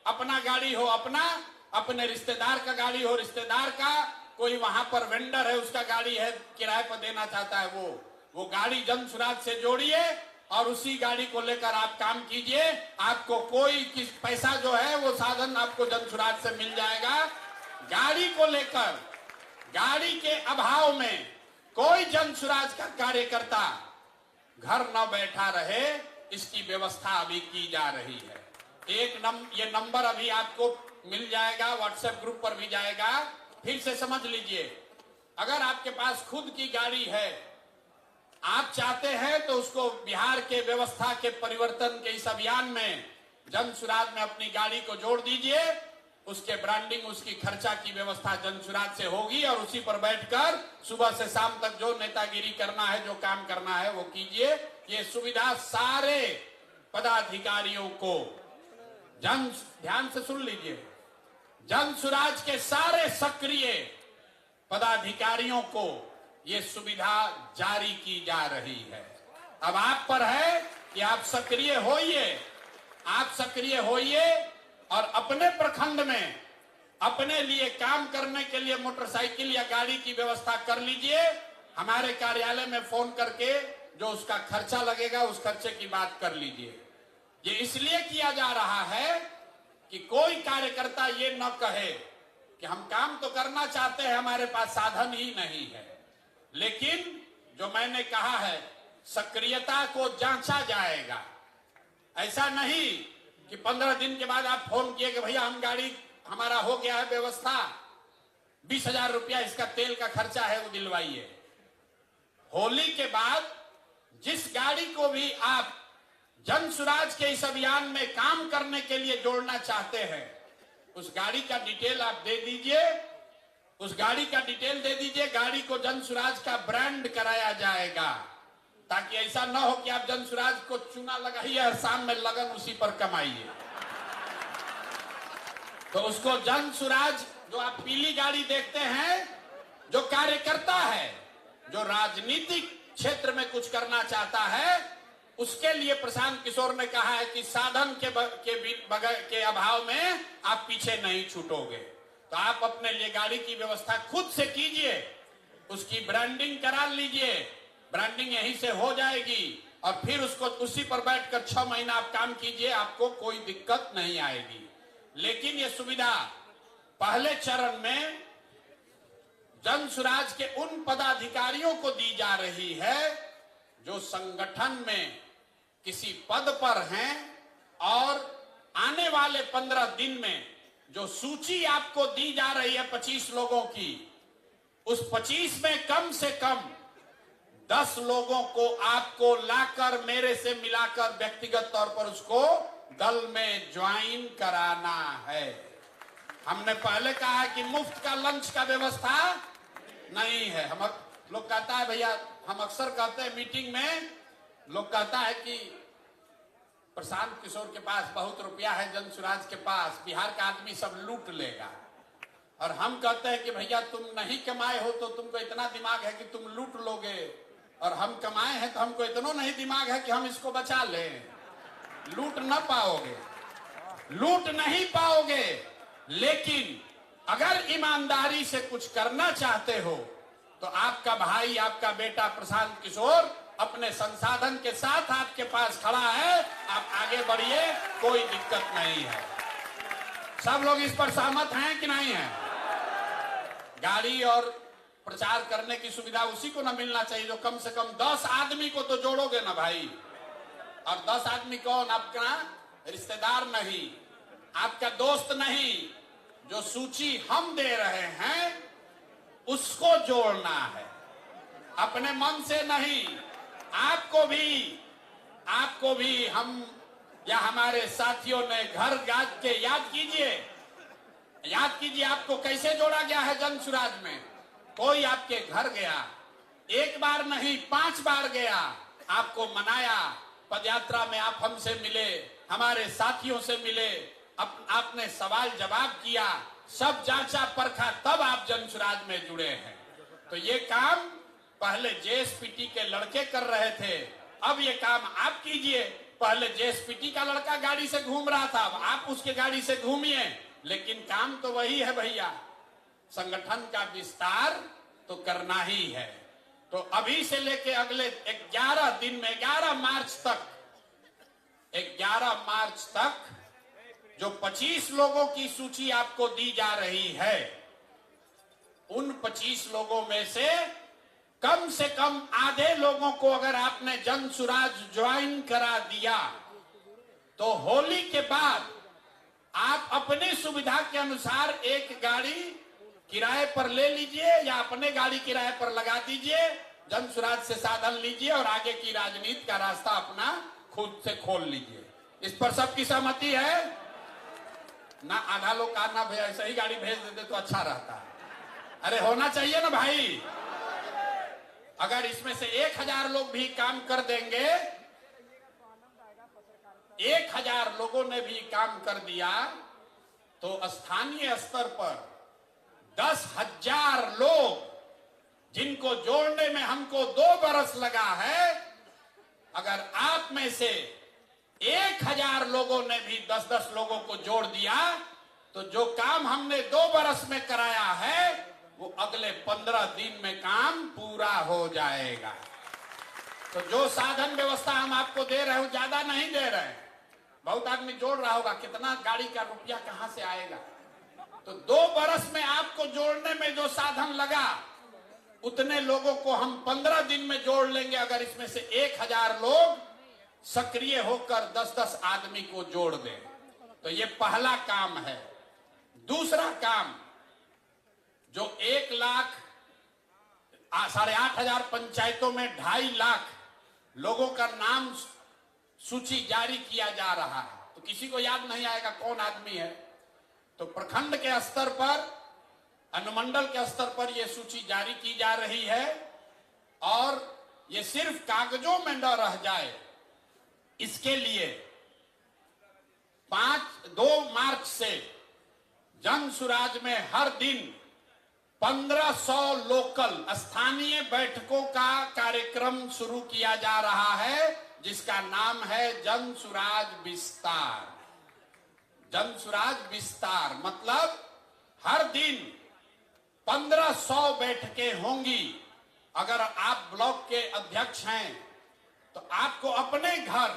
अपना गाड़ी हो अपना, अपने रिश्तेदार का गाड़ी हो रिश्तेदार का, कोई वहां पर वेंडर है उसका गाड़ी है किराए पर देना चाहता है, वो गाड़ी जन सुराज से जोड़िए और उसी गाड़ी को लेकर आप काम कीजिए। आपको कोई पैसा जो है वो साधन आपको जन सुराज से मिल जाएगा। गाड़ी को लेकर, गाड़ी के अभाव में कोई जन सुराज का कार्यकर्ता घर न बैठा रहे, इसकी व्यवस्था अभी की जा रही है। ये नंबर अभी आपको मिल जाएगा, व्हाट्सएप ग्रुप पर भी जाएगा। फिर से समझ लीजिए, अगर आपके पास खुद की गाड़ी है, आप चाहते हैं तो उसको बिहार के व्यवस्था के परिवर्तन के इस अभियान में जन सुराज में अपनी गाड़ी को जोड़ दीजिए। उसके ब्रांडिंग, उसकी खर्चा की व्यवस्था जन सुराज से होगी, और उसी पर बैठकर सुबह से शाम तक जो नेतागिरी करना है, जो काम करना है वो कीजिए। ये सुविधा सारे पदाधिकारियों को, ध्यान से सुन लीजिए, जन सुराज के सारे सक्रिय पदाधिकारियों को ये सुविधा जारी की जा रही है। अब आप पर है कि आप सक्रिय होइए और अपने प्रखंड में अपने लिए काम करने के लिए मोटरसाइकिल या गाड़ी की व्यवस्था कर लीजिए। हमारे कार्यालय में फोन करके जो उसका खर्चा लगेगा उस खर्चे की बात कर लीजिए। ये इसलिए किया जा रहा है कि कोई कार्यकर्ता ये न कहे कि हम काम तो करना चाहते हैं, हमारे पास साधन ही नहीं है। लेकिन जो मैंने कहा है, सक्रियता को जांचा जाएगा। ऐसा नहीं कि 15 दिन के बाद आप फोन किए कि भैया हम गाड़ी, हमारा हो गया है व्यवस्था, 20,000 रुपया इसका तेल का खर्चा है वो दिलवाइए। होली के बाद जिस गाड़ी को भी आप जन सुराज के इस अभियान में काम करने के लिए जोड़ना चाहते हैं, उस गाड़ी का डिटेल आप दे दीजिए, गाड़ी को जन सुराज का ब्रांड कराया जाएगा, ताकि ऐसा ना हो कि आप जन सुराज को चूना लगाइए और शाम में लगन उसी पर कमाइए। तो उसको जन सुराज, जो आप पीली गाड़ी देखते हैं, जो कार्यकर्ता है, जो राजनीतिक क्षेत्र में कुछ करना चाहता है, उसके लिए प्रशांत किशोर ने कहा है कि साधन के अभाव में आप पीछे नहीं छूटोगे। तो आप अपने लिए गाड़ी की व्यवस्था खुद से कीजिए, उसकी ब्रांडिंग करा लीजिए, ब्रांडिंग यहीं से हो जाएगी, और फिर उसको उसी पर बैठकर 6 महीना आप काम कीजिए, आपको कोई दिक्कत नहीं आएगी। लेकिन ये सुविधा पहले चरण में जन सुराज के उन पदाधिकारियों को दी जा रही है जो संगठन में किसी पद पर हैं, और आने वाले 15 दिन में जो सूची आपको दी जा रही है 25 लोगों की, उस 25 में कम से कम 10 लोगों को आपको लाकर, मेरे से मिलाकर व्यक्तिगत तौर पर उसको दल में ज्वाइन कराना है। हमने पहले कहा कि मुफ्त का लंच का व्यवस्था नहीं है। हम लोग कहता है भैया, हम अक्सर कहते हैं मीटिंग में, लोग कहता है कि प्रशांत किशोर के पास बहुत रुपया है, जन सुराज के पास, बिहार का आदमी सब लूट लेगा। और हम कहते हैं कि भैया तुम नहीं कमाए हो तो तुमको इतना दिमाग है कि तुम लूट लोगे, और हम कमाए हैं तो हमको इतना नहीं दिमाग है कि हम इसको बचा लें। लूट न पाओगे, लूट नहीं पाओगे, लेकिन अगर ईमानदारी से कुछ करना चाहते हो तो आपका भाई, आपका बेटा प्रशांत किशोर अपने संसाधन के साथ आपके पास खड़ा है। आप आगे बढ़िए, कोई दिक्कत नहीं है। सब लोग इस पर सहमत हैं कि नहीं है? गाड़ी और प्रचार करने की सुविधा उसी को ना मिलना चाहिए जो कम से कम 10 आदमी को तो जोड़ोगे ना भाई। और 10 आदमी कौन? आपका रिश्तेदार नहीं, आपका दोस्त नहीं, जो सूची हम दे रहे हैं उसको जोड़ना है, अपने मन से नहीं। आपको भी हम या हमारे साथियों ने घर जाके के याद कीजिए आपको कैसे जोड़ा गया है जन सुराज में। कोई आपके घर गया, एक बार नहीं 5 बार गया, आपको मनाया, पदयात्रा में आप हमसे मिले, हमारे साथियों से मिले, आपने सवाल जवाब किया, सब जांचा परखा, तब आप जन सुराज में जुड़े हैं। तो ये काम पहले जेएसपीटी के लड़के कर रहे थे, अब ये काम आप कीजिए। पहले जेएसपीटी का लड़का गाड़ी से घूम रहा था, अब आप उसके गाड़ी से घूमिए, लेकिन काम तो वही है भैया। संगठन का विस्तार तो करना ही है। तो अभी से लेके अगले 11 दिन में 11 मार्च तक जो 25 लोगों की सूची आपको दी जा रही है, उन 25 लोगों में से कम आधे लोगों को अगर आपने जन सुराज ज्वाइन करा दिया तो होली के बाद आप अपनी सुविधा के अनुसार एक गाड़ी किराए पर ले लीजिए या अपने गाड़ी किराए पर लगा दीजिए, जन सुराज से साधन लीजिए और आगे की राजनीति का रास्ता अपना खुद से खोल लीजिए। इस पर सबकी सहमति है ना? आधा लोग का ना भैया ऐसे ही गाड़ी भेज देते तो अच्छा रहता। अरे होना चाहिए ना भाई। अगर इसमें से 1000 लोग भी काम कर देंगे, 1000 लोगों ने भी काम कर दिया तो स्थानीय स्तर पर 10,000 लोग, जिनको जोड़ने में हमको 2 बरस लगा है, अगर आप में से 1000 लोगों ने भी 10-10 लोगों को जोड़ दिया तो जो काम हमने 2 बरस में कराया है वो अगले 15 दिन में काम पूरा हो जाएगा। तो जो साधन व्यवस्था हम आपको दे रहे हो ज्यादा नहीं दे रहे हैं। बहुत आदमी जोड़ रहा होगा, कितना गाड़ी का रुपया कहां से आएगा? तो 2 बरस में आपको जोड़ने में जो साधन लगा उतने लोगों को हम 15 दिन में जोड़ लेंगे, अगर इसमें से 1000 लोग सक्रिय होकर 10-10 आदमी को जोड़ दें। तो ये पहला काम है। दूसरा काम, जो 1,08,000 पंचायतों में 2.5 लाख लोगों का नाम सूची जारी किया जा रहा है, तो किसी को याद नहीं आएगा कौन आदमी है। तो प्रखंड के स्तर पर, अनुमंडल के स्तर पर यह सूची जारी की जा रही है और ये सिर्फ कागजों में न रह जाए, इसके लिए 2 मार्च से जन सुराज में हर दिन 1500 लोकल स्थानीय बैठकों का कार्यक्रम शुरू किया जा रहा है, जिसका नाम है जन सुराज विस्तार। जन सुराज विस्तार मतलब हर दिन 1500 बैठकें होंगी। अगर आप ब्लॉक के अध्यक्ष हैं तो आपको अपने घर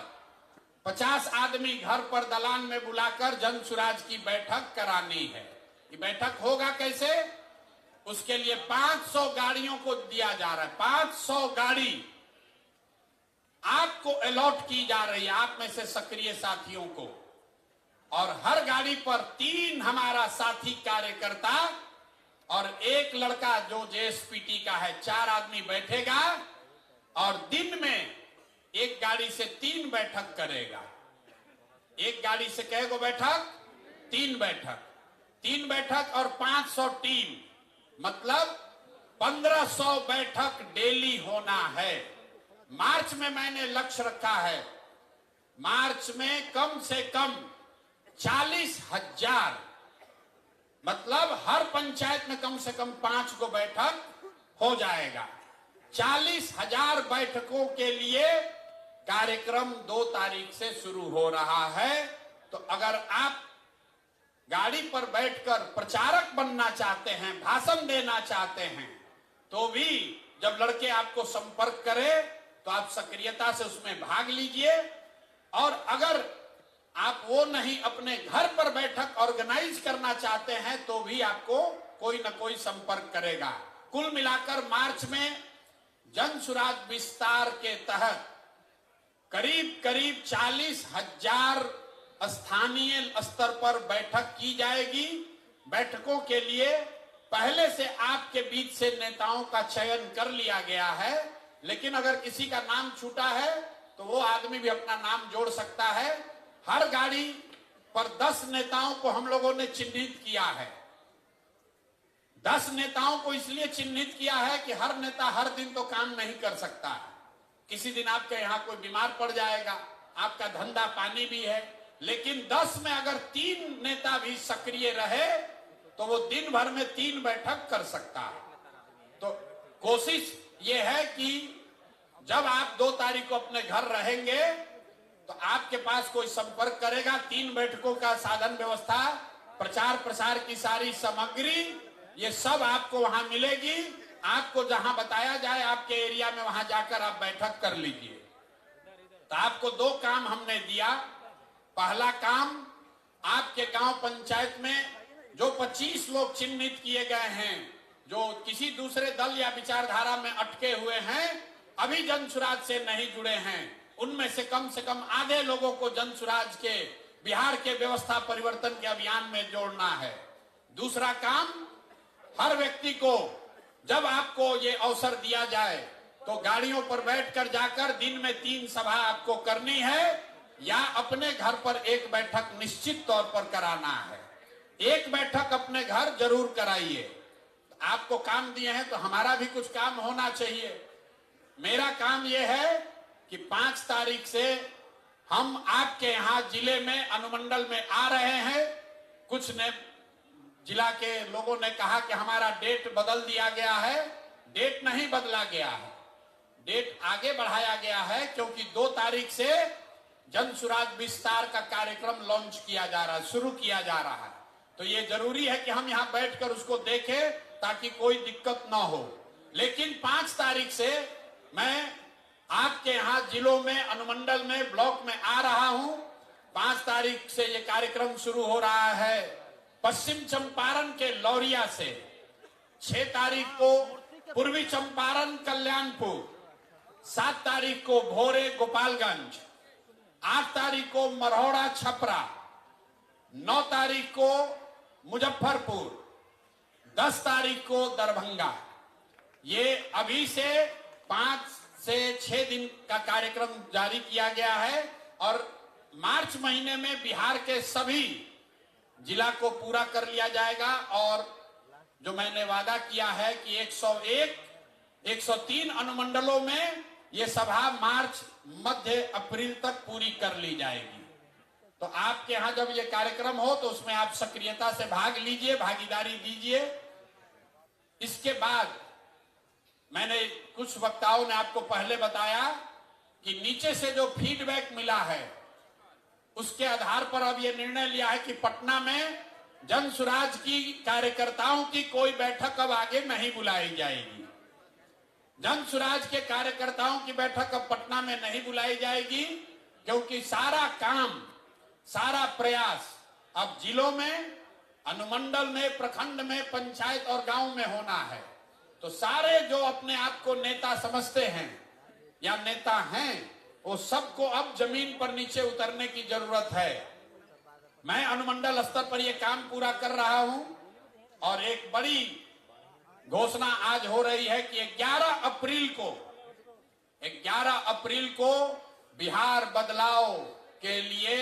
50 आदमी घर पर दलान में बुलाकर जन सुराज की बैठक करानी है। ये बैठक होगा कैसे? उसके लिए 500 गाड़ियों को दिया जा रहा है। 500 गाड़ी आपको अलॉट की जा रही है, आप में से सक्रिय साथियों को, और हर गाड़ी पर 3 हमारा साथी कार्यकर्ता और 1 लड़का जो जेएसपीटी का है, 4 आदमी बैठेगा और दिन में एक गाड़ी से 3 बैठक करेगा। एक गाड़ी से कहेगा बैठक, 3 बैठक, 3 बैठक और 500 टीम, मतलब 1500 बैठक डेली होना है। मार्च में मैंने लक्ष्य रखा है मार्च में कम से कम 40,000, मतलब हर पंचायत में कम से कम 5 गो बैठक हो जाएगा। 40,000 बैठकों के लिए कार्यक्रम 2 तारीख से शुरू हो रहा है। तो अगर आप गाड़ी पर बैठकर प्रचारक बनना चाहते हैं, भाषण देना चाहते हैं, तो भी जब लड़के आपको संपर्क करें तो आप सक्रियता से उसमें भाग लीजिए। और अगर आप वो नहीं, अपने घर पर बैठक ऑर्गेनाइज करना चाहते हैं, तो भी आपको कोई न कोई संपर्क करेगा। कुल मिलाकर मार्च में जन सुराज विस्तार के तहत करीब करीब 40,000 स्थानीय स्तर पर बैठक की जाएगी। बैठकों के लिए पहले से आपके बीच से नेताओं का चयन कर लिया गया है, लेकिन अगर किसी का नाम छूटा है तो वो आदमी भी अपना नाम जोड़ सकता है। हर गाड़ी पर 10 नेताओं को हम लोगों ने चिन्हित किया है। 10 नेताओं को इसलिए चिन्हित किया है कि हर नेता हर दिन तो काम नहीं कर सकता है। किसी दिन आपके यहाँ कोई बीमार पड़ जाएगा, आपका धंधा पानी भी है, लेकिन 10 में अगर 3 नेता भी सक्रिय रहे तो वो दिन भर में 3 बैठक कर सकता है। तो कोशिश ये है कि जब आप 2 तारीख को अपने घर रहेंगे तो आपके पास कोई संपर्क करेगा, 3 बैठकों का साधन व्यवस्था, प्रचार प्रसार की सारी सामग्री, ये सब आपको वहां मिलेगी। आपको जहां बताया जाए आपके एरिया में, वहां जाकर आप बैठक कर लीजिए। तो आपको 2 काम हमने दिया। पहला काम, आपके गांव पंचायत में जो 25 लोग चिन्हित किए गए हैं, जो किसी दूसरे दल या विचारधारा में अटके हुए हैं, अभी जन सुराज से नहीं जुड़े हैं, उनमें से कम आधे लोगों को जन सुराज के बिहार के व्यवस्था परिवर्तन के अभियान में जोड़ना है। दूसरा काम, हर व्यक्ति को जब आपको ये अवसर दिया जाए तो गाड़ियों पर बैठकर जाकर दिन में 3 सभा आपको करनी है, या अपने घर पर एक बैठक निश्चित तौर पर कराना है। एक बैठक अपने घर जरूर कराइए। आपको काम दिए हैं तो हमारा भी कुछ काम होना चाहिए। मेरा काम यह है कि 5 तारीख से हम आपके यहाँ जिले में, अनुमंडल में आ रहे हैं। कुछ ने जिला के लोगों ने कहा कि हमारा डेट बदल दिया गया है। डेट नहीं बदला गया है, डेट आगे बढ़ाया गया है, क्योंकि 2 तारीख से जन सुराज विस्तार का कार्यक्रम लॉन्च किया जा रहा है, शुरू किया जा रहा है। तो ये जरूरी है कि हम यहाँ बैठकर उसको देखें ताकि कोई दिक्कत ना हो। लेकिन 5 तारीख से मैं आपके यहाँ जिलों में, अनुमंडल में, ब्लॉक में आ रहा हूँ। 5 तारीख से ये कार्यक्रम शुरू हो रहा है पश्चिम चंपारण के लौरिया से। 6 तारीख को पूर्वी चंपारण कल्याणपुर, 7 तारीख को भोरे गोपालगंज, 8 तारीख को मरौड़ा छपरा, 9 तारीख को मुजफ्फरपुर, 10 तारीख को दरभंगा। ये अभी से 5 से 6 दिन का कार्यक्रम जारी किया गया है और मार्च महीने में बिहार के सभी जिला को पूरा कर लिया जाएगा। और जो मैंने वादा किया है कि 101, 103 अनुमंडलों में ये सभा मार्च मध्य अप्रैल तक पूरी कर ली जाएगी। तो आपके यहाँ जब ये कार्यक्रम हो तो उसमें आप सक्रियता से भाग लीजिए, भागीदारी दीजिए। इसके बाद मैंने कुछ वक्ताओं ने आपको पहले बताया कि नीचे से जो फीडबैक मिला है उसके आधार पर अब यह निर्णय लिया है कि पटना में जन सुराज की कार्यकर्ताओं की कोई बैठक अब आगे नहीं बुलाई जाएगी। जन सुराज के कार्यकर्ताओं की बैठक अब पटना में नहीं बुलाई जाएगी, क्योंकि सारा काम, सारा प्रयास अब जिलों में, अनुमंडल में, प्रखंड में, पंचायत और गांव में होना है। तो सारे जो अपने आप को नेता समझते हैं या नेता हैं, वो सबको अब जमीन पर नीचे उतरने की जरूरत है। मैं अनुमंडल स्तर पर यह काम पूरा कर रहा हूं और एक बड़ी घोषणा आज हो रही है कि 11 अप्रैल को बिहार बदलाव के लिए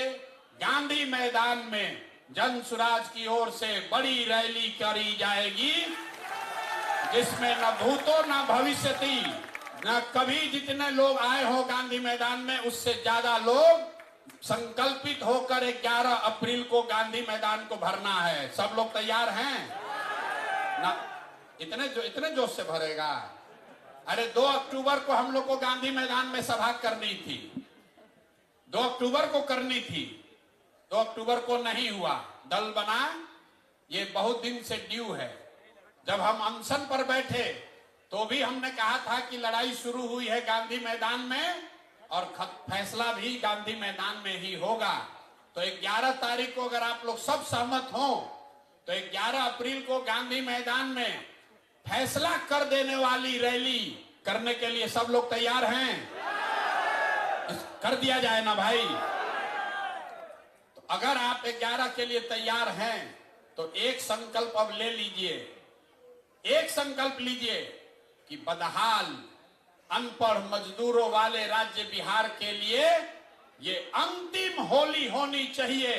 गांधी मैदान में जन सुराज की ओर से बड़ी रैली करी जाएगी, जिसमें न भूतो न भविष्यति, न कभी जितने लोग आए हो गांधी मैदान में उससे ज्यादा लोग संकल्पित होकर 11 अप्रैल को गांधी मैदान को भरना है। सब लोग तैयार हैं ना? इतने जोश से भरेगा? अरे 2 अक्टूबर को हम लोग को गांधी मैदान में सभा करनी थी, 2 अक्टूबर को करनी थी, 2 अक्टूबर को नहीं हुआ। दल बना, ये बहुत दिन से ड्यू है। जब हम अनशन पर बैठे तो भी हमने कहा था कि लड़ाई शुरू हुई है गांधी मैदान में और फैसला भी गांधी मैदान में ही होगा। तो 11 तारीख को अगर आप लोग सब सहमत हो तो 11 अप्रैल को गांधी मैदान में फैसला कर देने वाली रैली करने के लिए सब लोग तैयार हैं? कर दिया जाए ना भाई? तो अगर आप 11 के लिए तैयार हैं तो एक संकल्प अब ले लीजिए, एक संकल्प लीजिए कि बदहाल अनपढ़ मजदूरों वाले राज्य बिहार के लिए ये अंतिम होली होनी चाहिए।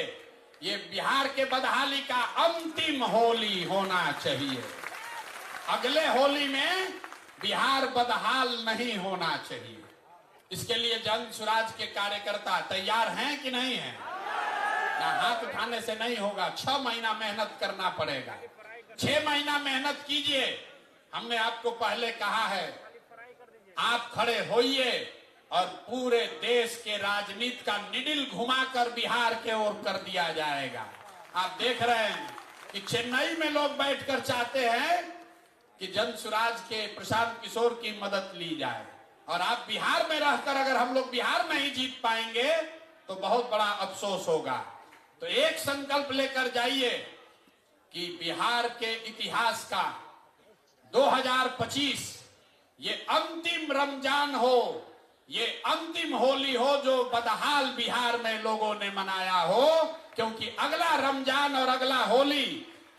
ये बिहार के बदहाली का अंतिम होली होना चाहिए। अगले होली में बिहार बदहाल नहीं होना चाहिए। इसके लिए जन स्वराज के कार्यकर्ता तैयार हैं कि नहीं हैं? हाथ उठाने से नहीं होगा, 6 महीना मेहनत करना पड़ेगा। 6 महीना मेहनत कीजिए। हमने आपको पहले कहा है, आप खड़े होइए और पूरे देश के राजनीति का निडिल घुमाकर बिहार के ओर कर दिया जाएगा। आप देख रहे हैं कि चेन्नई में लोग बैठकर चाहते हैं कि जन स्वराज के प्रशांत किशोर की मदद ली जाए, और आप बिहार में रहकर अगर हम लोग बिहार नहीं जीत पाएंगे तो बहुत बड़ा अफसोस होगा। तो एक संकल्प लेकर जाइए कि बिहार के इतिहास का 2025 ये अंतिम रमजान हो, ये अंतिम होली हो जो बदहाल बिहार में लोगों ने मनाया हो, क्योंकि अगला रमजान और अगला होली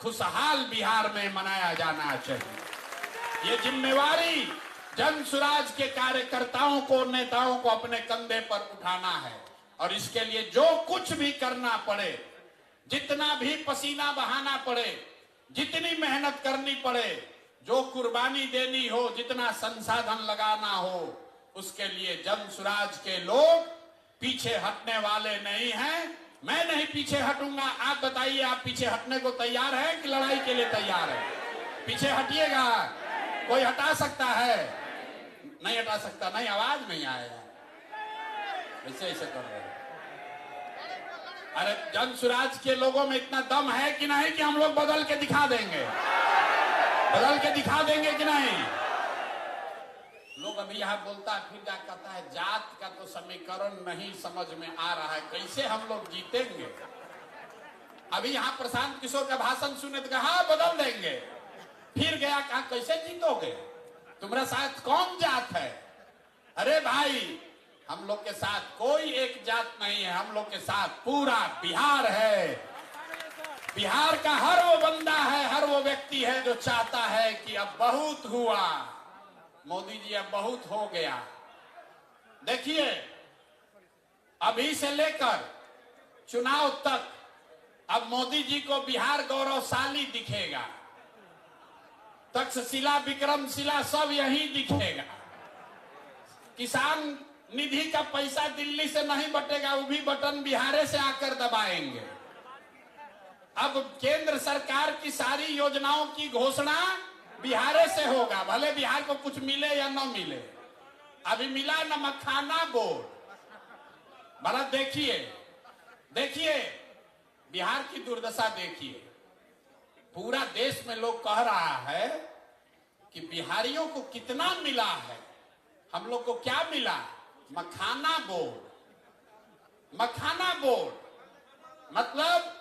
खुशहाल बिहार में मनाया जाना चाहिए। ये जिम्मेवारी जन स्वराज के कार्यकर्ताओं को, नेताओं को अपने कंधे पर उठाना है, और इसके लिए जो कुछ भी करना पड़े, जितना भी पसीना बहाना पड़े, जितनी मेहनत करनी पड़े, जो कुर्बानी देनी हो, जितना संसाधन लगाना हो, उसके लिए जन स्वराज के लोग पीछे हटने वाले नहीं हैं। मैं नहीं पीछे हटूंगा। आप बताइए, आप पीछे हटने को तैयार है कि लड़ाई के लिए तैयार है? पीछे हटिएगा? कोई हटा सकता है? नहीं हटा सकता। नहीं, आवाज नहीं आएगा। ऐसे कर रहे हैं। अरे जन स्वराज के लोगों में इतना दम है कि नहीं कि हम लोग बदल के दिखा देंगे? बदल के दिखा देंगे कि नहीं? लोग अभी यहाँ बोलता फिर क्या कहता है, जात का तो समीकरण नहीं समझ में आ रहा है, कैसे हम लोग जीतेंगे? अभी यहाँ प्रशांत किशोर का भाषण सुने तो कहा बदल देंगे, फिर गया कहा कैसे जीतोगे, तुम्हारा साथ कौन जात है? अरे भाई, हम लोग के साथ कोई एक जात नहीं है, हम लोग के साथ पूरा बिहार है। बिहार का हर वो बंदा है, हर वो व्यक्ति है जो चाहता है कि अब बहुत हुआ, मोदी जी अब बहुत हो गया। देखिए, अभी से लेकर चुनाव तक अब मोदी जी को बिहार गौरवशाली दिखेगा। तक्षशिला, विक्रमशिला सब यही दिखेगा। किसान निधि का पैसा दिल्ली से नहीं बटेगा, वो भी बटन बिहार से आकर दबाएंगे। अब केंद्र सरकार की सारी योजनाओं की घोषणा बिहार से होगा, भले बिहार को कुछ मिले या न मिले। अभी मिला न मखाना बोर्ड, भला देखिए, देखिए बिहार की दुर्दशा देखिए। पूरा देश में लोग कह रहा है कि बिहारियों को कितना मिला है, हम लोग को क्या मिला? मखाना बोर्ड। मखाना बोर्ड मतलब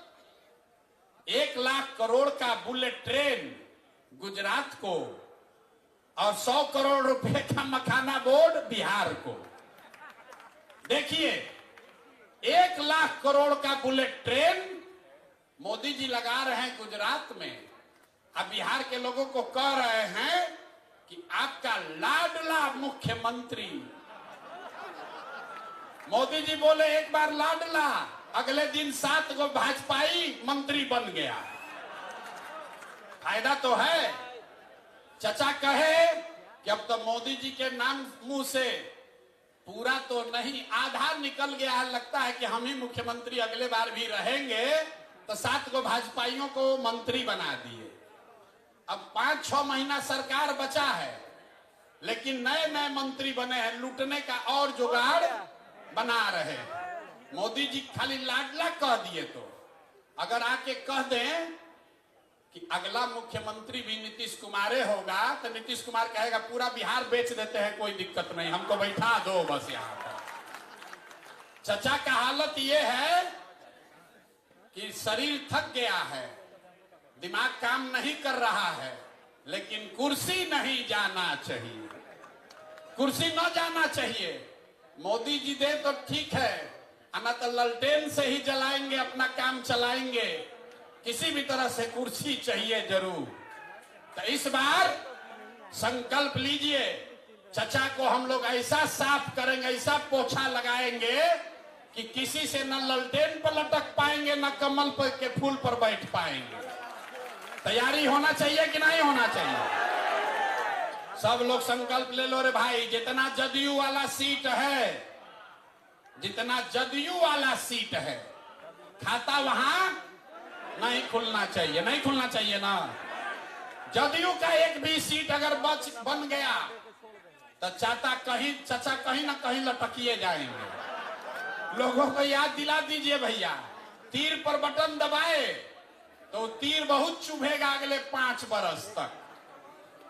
1 लाख करोड़ का बुलेट ट्रेन गुजरात को और 100 करोड़ रुपए का मखाना बोर्ड बिहार को। देखिए, 1 लाख करोड़ का बुलेट ट्रेन मोदी जी लगा रहे हैं गुजरात में। अब बिहार के लोगों को कह रहे हैं कि आपका लाडला मुख्यमंत्री, मोदी जी बोले एक बार लाडला, अगले दिन 7 गो भाजपाई मंत्री बन गया। फायदा तो है। चचा कहे कि अब तो मोदी जी के नाम मुंह से पूरा तो नहीं, आधा निकल गया है। लगता है कि हम ही मुख्यमंत्री अगले बार भी रहेंगे, तो 7 को भाजपाइयों को मंत्री बना दिए। अब 5-6 महीना सरकार बचा है, लेकिन नए नए मंत्री बने हैं, लूटने का और जुगाड़ बना रहे हैं। मोदी जी खाली लाडला कह दिए, तो अगर आके कह दें कि अगला मुख्यमंत्री भी नीतीश कुमार होगा, तो नीतीश कुमार कहेगा पूरा बिहार बेच देते हैं, कोई दिक्कत नहीं, हमको बैठा दो बस यहाँ पर। चचा का हालत ये है कि शरीर थक गया है, दिमाग काम नहीं कर रहा है, लेकिन कुर्सी नहीं जाना चाहिए, कुर्सी न जाना चाहिए। मोदी जी दे तो ठीक है, ना तो ललटेन से ही जलाएंगे, अपना काम चलाएंगे, किसी भी तरह से कुर्सी चाहिए जरूर। तो इस बार संकल्प लीजिए, चचा को हम लोग ऐसा साफ करेंगे, ऐसा पोछा लगाएंगे कि किसी से न ललटेन पर लटक पाएंगे, न कमल पर के फूल पर बैठ पाएंगे। तैयारी होना चाहिए कि नहीं होना चाहिए? सब लोग संकल्प ले लो रे भाई। जितना जदयू वाला सीट है, जितना जदयू वाला सीट है, खाता वहां नहीं खुलना चाहिए, नहीं खुलना चाहिए ना। जदयू का एक भी सीट अगर बन गया तो चचा कहीं ना कहीं लटकिए जाएंगे। लोगों को याद दिला दीजिए भैया, तीर पर बटन दबाए तो तीर बहुत चुभेगा अगले 5 बरस तक,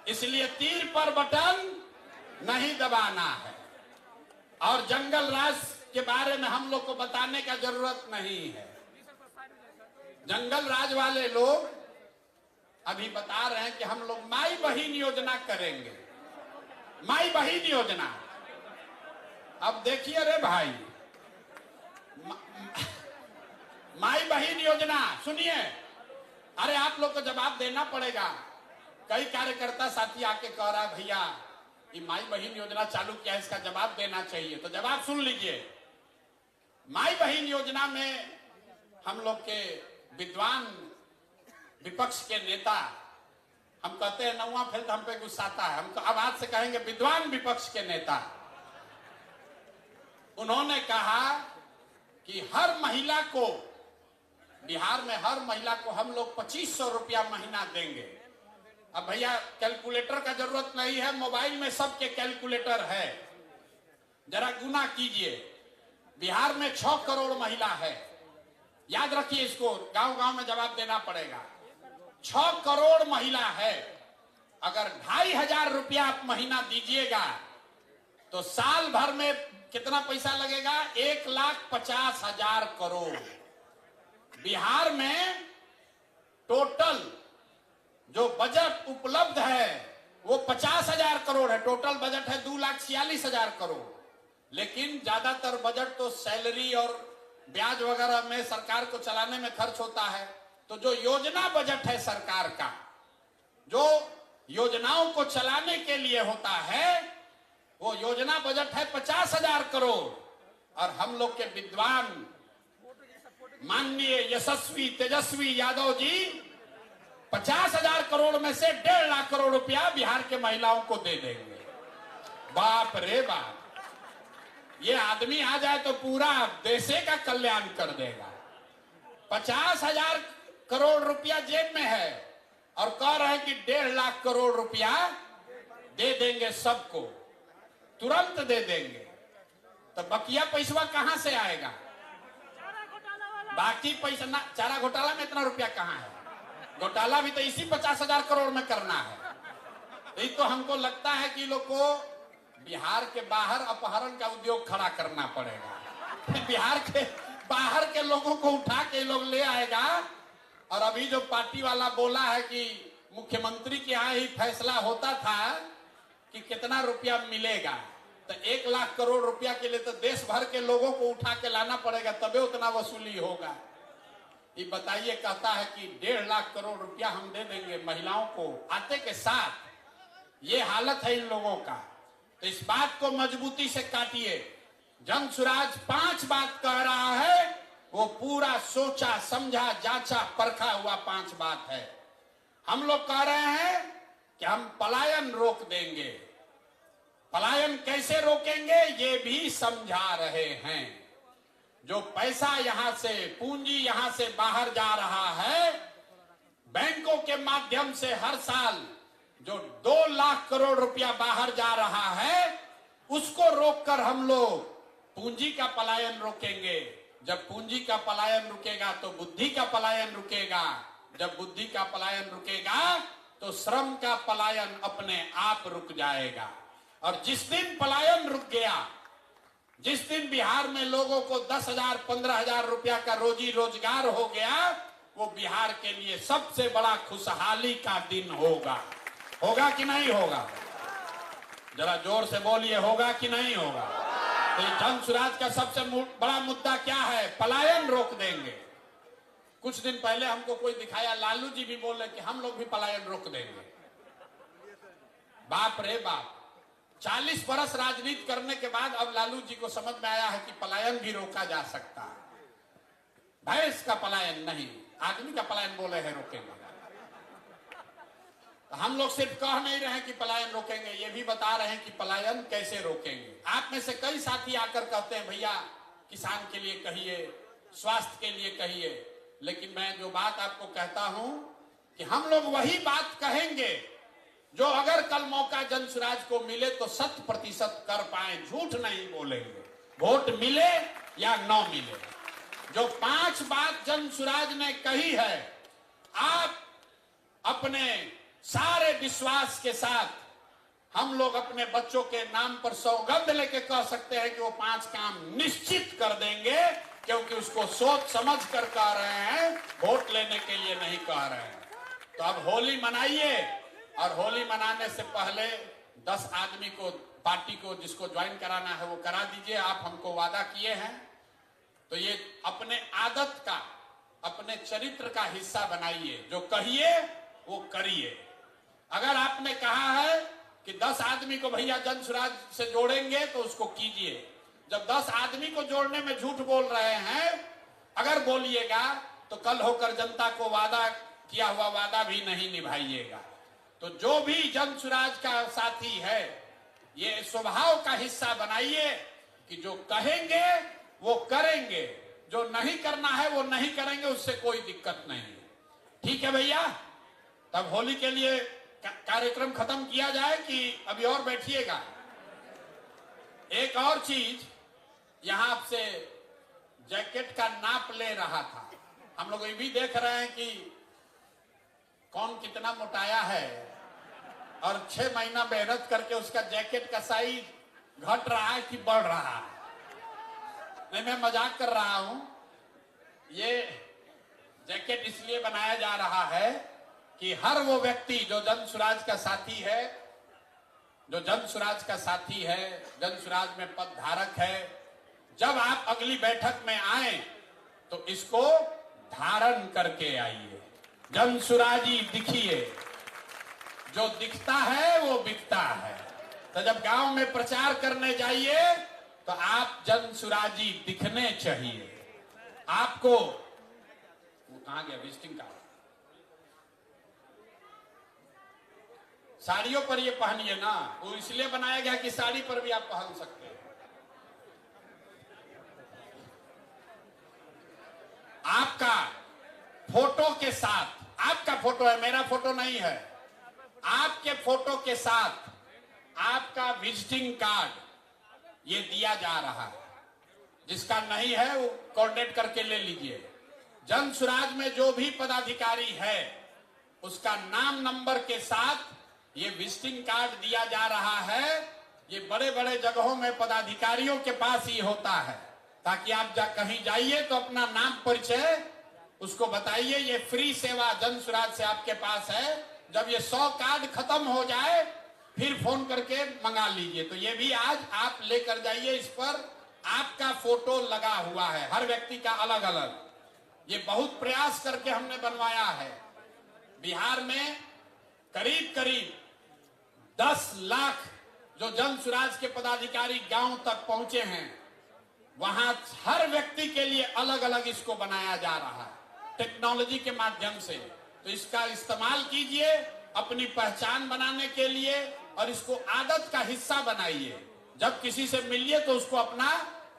इसलिए तीर पर बटन नहीं दबाना है। और जंगल राज के बारे में हम लोग को बताने का जरूरत नहीं है। जंगल राज वाले लोग अभी बता रहे हैं कि हम लोग माई बहिन योजना करेंगे, माई बहिन योजना। अब देखिए रे भाई, माई बहिन योजना सुनिए, अरे आप लोग को जवाब देना पड़ेगा। कई कार्यकर्ता साथी आके कह रहा है भैया ये माई बहिन योजना चालू किया है, इसका जवाब देना चाहिए। तो जवाब सुन लीजिए। माई बहिन योजना में हम लोग के विद्वान विपक्ष के नेता, हम कहते हैं नौवा फेल हम पे गुस्साता है, हमको अब आज से कहेंगे विद्वान विपक्ष के नेता, उन्होंने कहा कि हर महिला को, बिहार में हर महिला को हम लोग 2500 रुपया महीना देंगे। अब भैया कैलकुलेटर का जरूरत नहीं है, मोबाइल में सबके कैलकुलेटर है, जरा गुना कीजिए। बिहार में 6 करोड़ महिला है, याद रखिए इसको, गांव गांव में जवाब देना पड़ेगा। 6 करोड़ महिला है, अगर 2500 रुपया आप महीना दीजिएगा तो साल भर में कितना पैसा लगेगा? 1,50,000 करोड़। बिहार में टोटल जो बजट उपलब्ध है वो 50,000 करोड़ है। टोटल बजट है 2,46,000 करोड़, लेकिन ज्यादातर बजट तो सैलरी और ब्याज वगैरह में सरकार को चलाने में खर्च होता है। तो जो योजना बजट है सरकार का, जो योजनाओं को चलाने के लिए होता है, वो योजना बजट है 50,000 करोड़। और हम लोग के विद्वान माननीय यशस्वी तेजस्वी यादव जी 50,000 करोड़ में से 1.5 लाख करोड़ रुपया बिहार के महिलाओं को दे देंगे। बाप रे बाप, ये आदमी आ जाए तो पूरा देश का कल्याण कर देगा। 50,000 करोड़ रुपया जेब में है और कह रहे हैं कि 1.5 लाख करोड़ रुपया दे देंगे सबको, तुरंत दे देंगे। तो बकिया पैसा कहां से आएगा? बाकी पैसा ना, चारा घोटाला में इतना रुपया कहां है? घोटाला भी तो इसी 50,000 करोड़ में करना है। तो हमको लगता है कि लोग को बिहार के बाहर अपहरण का उद्योग खड़ा करना पड़ेगा। बिहार के बाहर के लोगों को उठा के लोग ले आएगा। और अभी जो पार्टी वाला बोला है कि मुख्यमंत्री के यहाँ ही फैसला होता था कि कितना रुपया मिलेगा, तो 1 लाख करोड़ रुपया के लिए तो देश भर के लोगों को उठा के लाना पड़ेगा, तबे उतना वसूली होगा। ये बताइए, कहता है कि 1.5 लाख करोड़ रुपया हम दे देंगे महिलाओं को आते के साथ। ये हालत है इन लोगों का। तो इस बात को मजबूती से काटिए। जन सुराज 5 बात कह रहा है, वो पूरा सोचा समझा जांचा परखा हुआ 5 बात है। हम लोग कह रहे हैं कि हम पलायन रोक देंगे, पलायन कैसे रोकेंगे ये भी समझा रहे हैं। जो पैसा यहां से, पूंजी यहां से बाहर जा रहा है, बैंकों के माध्यम से हर साल जो 2 लाख करोड़ रुपया बाहर जा रहा है, उसको रोककर हम लोग पूंजी का पलायन रोकेंगे। जब पूंजी का पलायन रुकेगा तो बुद्धि का पलायन रुकेगा। जब बुद्धि का पलायन रुकेगा तो श्रम का पलायन अपने आप रुक जाएगा। और जिस दिन पलायन रुक गया, जिस दिन बिहार में लोगों को 10,000 15,000 रुपया का रोजी रोजगार हो गया, वो बिहार के लिए सबसे बड़ा खुशहाली का दिन होगा। होगा कि नहीं होगा? जरा जोर से बोलिए, होगा कि नहीं होगा? तो जन सुराज का सबसे बड़ा मुद्दा क्या है? पलायन रोक देंगे। कुछ दिन पहले हमको कोई दिखाया, लालू जी भी बोले कि हम लोग भी पलायन रोक देंगे। बाप रे बाप, 40 बरस राजनीति करने के बाद अब लालू जी को समझ में आया है कि पलायन भी रोका जा सकता है। भैंस का पलायन नहीं, आदमी का पलायन बोले हैं रोकेंगे। तो हम लोग सिर्फ कह नहीं रहे हैं कि पलायन रोकेंगे, ये भी बता रहे हैं कि पलायन कैसे रोकेंगे। आप में से कई साथी आकर कहते हैं भैया किसान के लिए कहिए, स्वास्थ्य के लिए कहिए, लेकिन मैं जो बात आपको कहता हूं कि हम लोग वही बात कहेंगे जो अगर कल मौका जन सुराज को मिले तो 100% कर पाए, झूठ नहीं बोलेंगे। वोट मिले या न मिले, जो 5 बात जन सुराज ने कही है, आप अपने सारे विश्वास के साथ हम लोग अपने बच्चों के नाम पर सौगंध लेके कह सकते हैं कि वो 5 काम निश्चित कर देंगे, क्योंकि उसको सोच समझ कर कह रहे हैं, वोट लेने के लिए नहीं कह रहे हैं। तो अब होली मनाइए, और होली मनाने से पहले 10 आदमी को, पार्टी को जिसको ज्वाइन कराना है वो करा दीजिए। आप हमको वादा किए हैं, तो ये अपने आदत का, अपने चरित्र का हिस्सा बनाइए। जो कहिए वो करिए। अगर आपने कहा है कि 10 आदमी को भैया जन सुराज से जोड़ेंगे तो उसको कीजिए। जब 10 आदमी को जोड़ने में झूठ बोल रहे हैं, अगर बोलिएगा तो कल होकर जनता को वादा किया हुआ वादा भी नहीं निभाइएगा। तो जो भी जन सुराज का साथी है, ये स्वभाव का हिस्सा बनाइए कि जो कहेंगे वो करेंगे, जो नहीं करना है वो नहीं करेंगे, उससे कोई दिक्कत नहीं। ठीक है भैया? तब होली के लिए कार्यक्रम खत्म किया जाए कि अभी और बैठिएगा? एक और चीज, यहां आपसे जैकेट का नाप ले रहा था। हम लोग ये भी देख रहे हैं कि कौन कितना मोटाया है, और 6 महीना मेहनत करके उसका जैकेट का साइज घट रहा है कि बढ़ रहा है। नहीं, मैं मजाक कर रहा हूं। ये जैकेट इसलिए बनाया जा रहा है कि हर वो व्यक्ति जो जन सुराज का साथी है, जो जन सुराज का साथी है, जन सुराज में पद धारक है, जब आप अगली बैठक में आए तो इसको धारण करके आइए। जन सुराजी दिखिए, जो दिखता है वो बिकता है। तो जब गांव में प्रचार करने जाइए तो आप जन सुराजी दिखने चाहिए। आपको वो कहां गया विजिटिंग कार्ड? साड़ियों पर ये पहनिए ना, वो इसलिए बनाया गया कि साड़ी पर भी आप पहन सकते हैं। आपका फोटो के साथ, आपका फोटो है, मेरा फोटो नहीं है, आपके फोटो के साथ आपका विजिटिंग कार्ड ये दिया जा रहा है। जिसका नहीं है वो कोऑर्डिनेट करके ले लीजिए। जन सुराज में जो भी पदाधिकारी है उसका नाम नंबर के साथ ये विजिटिंग कार्ड दिया जा रहा है। ये बड़े बड़े जगहों में पदाधिकारियों के पास ही होता है, ताकि आप कहीं जाइए तो अपना नाम परिचय उसको बताइए। ये फ्री सेवा जन सुराज से आपके पास है। जब ये 100 कार्ड खत्म हो जाए फिर फोन करके मंगा लीजिए। तो ये भी आज आप लेकर जाइए। इस पर आपका फोटो लगा हुआ है, हर व्यक्ति का अलग अलग। ये बहुत प्रयास करके हमने बनवाया है। बिहार में करीब करीब 10 लाख जो जन सुराज के पदाधिकारी गांव तक पहुंचे हैं, वहां हर व्यक्ति के लिए अलग अलग इसको बनाया जा रहा है टेक्नोलॉजी के माध्यम से। तो इसका इस्तेमाल कीजिए अपनी पहचान बनाने के लिए, और इसको आदत का हिस्सा बनाइए। जब किसी से मिलिए तो उसको अपना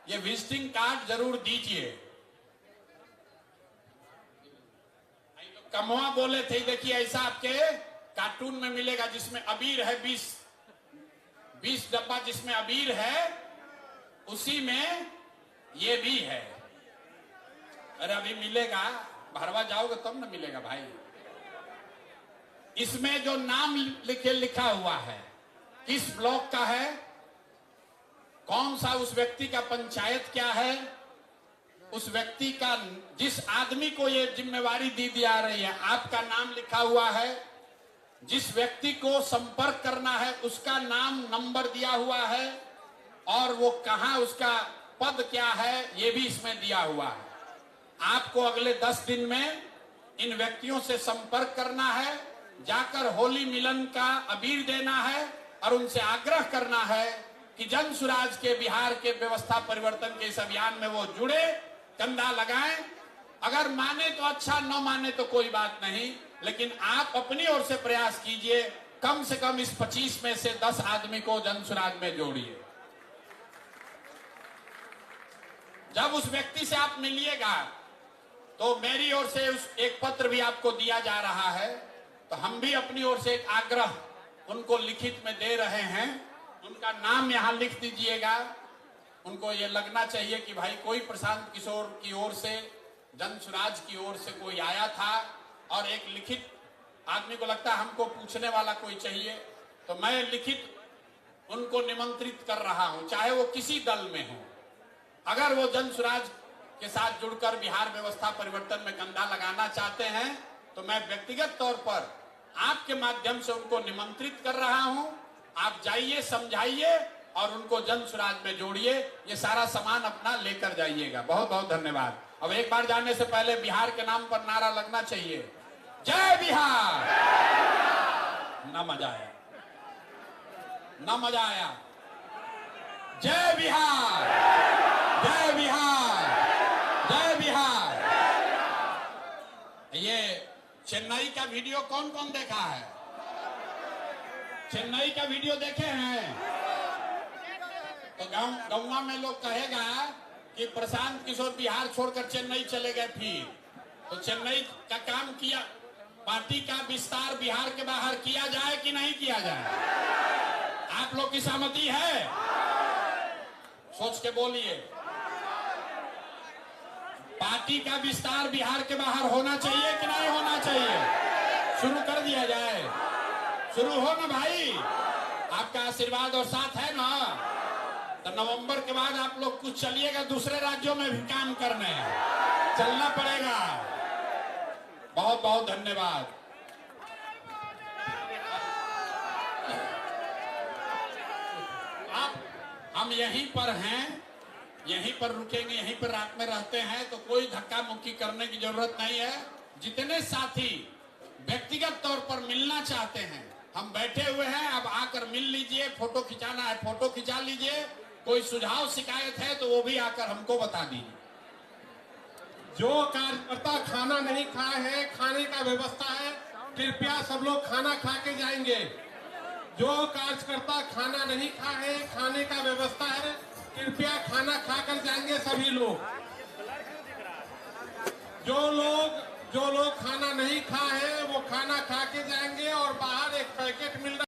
ये विजिटिंग कार्ड जरूर दीजिए। कमवा बोले थे, देखिए ऐसा आपके कार्टून में मिलेगा जिसमें अबीर है, 20 डब्बा जिसमें अबीर है, उसी में ये भी है। अरे अभी मिलेगा, भरवा जाओगे तब ना मिलेगा भाई। इसमें जो नाम लिखा हुआ है, किस ब्लॉक का है, कौन सा उस व्यक्ति का पंचायत क्या है, उस व्यक्ति का, जिस आदमी को ये जिम्मेवारी दी जा रही है, आपका नाम लिखा हुआ है। जिस व्यक्ति को संपर्क करना है उसका नाम, नंबर दिया हुआ है, और वो कहां, उसका पद क्या है, ये भी इसमें दिया हुआ है। आपको अगले 10 दिन में इन व्यक्तियों से संपर्क करना है, जाकर होली मिलन का अबीर देना है और उनसे आग्रह करना है कि जन सुराज के बिहार के व्यवस्था परिवर्तन के इस अभियान में वो जुड़े, कंधा लगाएं। अगर माने तो अच्छा, न माने तो कोई बात नहीं, लेकिन आप अपनी ओर से प्रयास कीजिए, कम से कम इस 25 में से 10 आदमी को जन सुराज में जोड़िए। जब उस व्यक्ति से आप मिलिएगा तो मेरी ओर से एक पत्र भी आपको दिया जा रहा है, तो हम भी अपनी ओर से एक आग्रह उनको लिखित में दे रहे हैं। उनका नाम यहां लिख दीजिएगा। उनको ये लगना चाहिए कि भाई कोई प्रशांत किशोर की ओर से, जन सुराज की ओर से कोई आया था, और एक लिखित, आदमी को लगता है हमको पूछने वाला कोई चाहिए, तो मैं लिखित उनको निमंत्रित कर रहा हूं, चाहे वो किसी दल में हो। अगर वो जन सुराज के साथ जुड़कर बिहार व्यवस्था परिवर्तन में कंधा लगाना चाहते हैं, तो मैं व्यक्तिगत तौर पर आपके माध्यम से उनको निमंत्रित कर रहा हूं। आप जाइए, समझाइए और उनको जन सुराज में जोड़िए। ये सारा सामान अपना लेकर जाइएगा। बहुत बहुत धन्यवाद। अब एक बार जाने से पहले बिहार के नाम पर नारा लगना चाहिए, जय बिहार। ना मजा आया, ना मजा आया। जय बिहार, जय बिहार, जय बिहार। ये चेन्नई का वीडियो कौन कौन देखा है? चेन्नई का वीडियो देखे हैं? तो गौवा में लोग कहेगा कि प्रशांत किशोर बिहार छोड़कर चेन्नई चले गए। फिर तो चेन्नई का काम किया, पार्टी का विस्तार बिहार के बाहर किया जाए कि नहीं किया जाए? आप लोग की सहमति है? सोच के बोलिए। पार्टी का विस्तार बिहार के बाहर होना चाहिए कि नहीं होना चाहिए? शुरू कर दिया जाए। शुरू हो ना भाई, आपका आशीर्वाद और साथ है ना? तो नवंबर के बाद आप लोग कुछ चलिएगा, दूसरे राज्यों में भी काम करने चलना पड़ेगा। बहुत बहुत धन्यवाद। आप, हम यहीं पर हैं, यहीं पर रुकेंगे, यहीं पर रात में रहते हैं, तो कोई धक्का मुक्की करने की जरूरत नहीं है। जितने साथी व्यक्तिगत तौर पर मिलना चाहते हैं, हम बैठे हुए हैं, अब आकर मिल लीजिए। फोटो खिंचाना है फोटो खिंचा लीजिए। कोई सुझाव शिकायत है तो वो भी आकर हमको बता दीजिए। जो कार्यकर्ता खाना नहीं खाए हैं, खाने का व्यवस्था है, कृपया सब लोग खाना खा के जाएंगे। जो कार्यकर्ता खाना नहीं खाए हैं, खाने का व्यवस्था है, कृपया खाना खाकर जाएंगे सभी लोग। जो लोग खाना नहीं खाए हैं वो खाना खा के जाएंगे, और बाहर एक पैकेट मिल रहा है।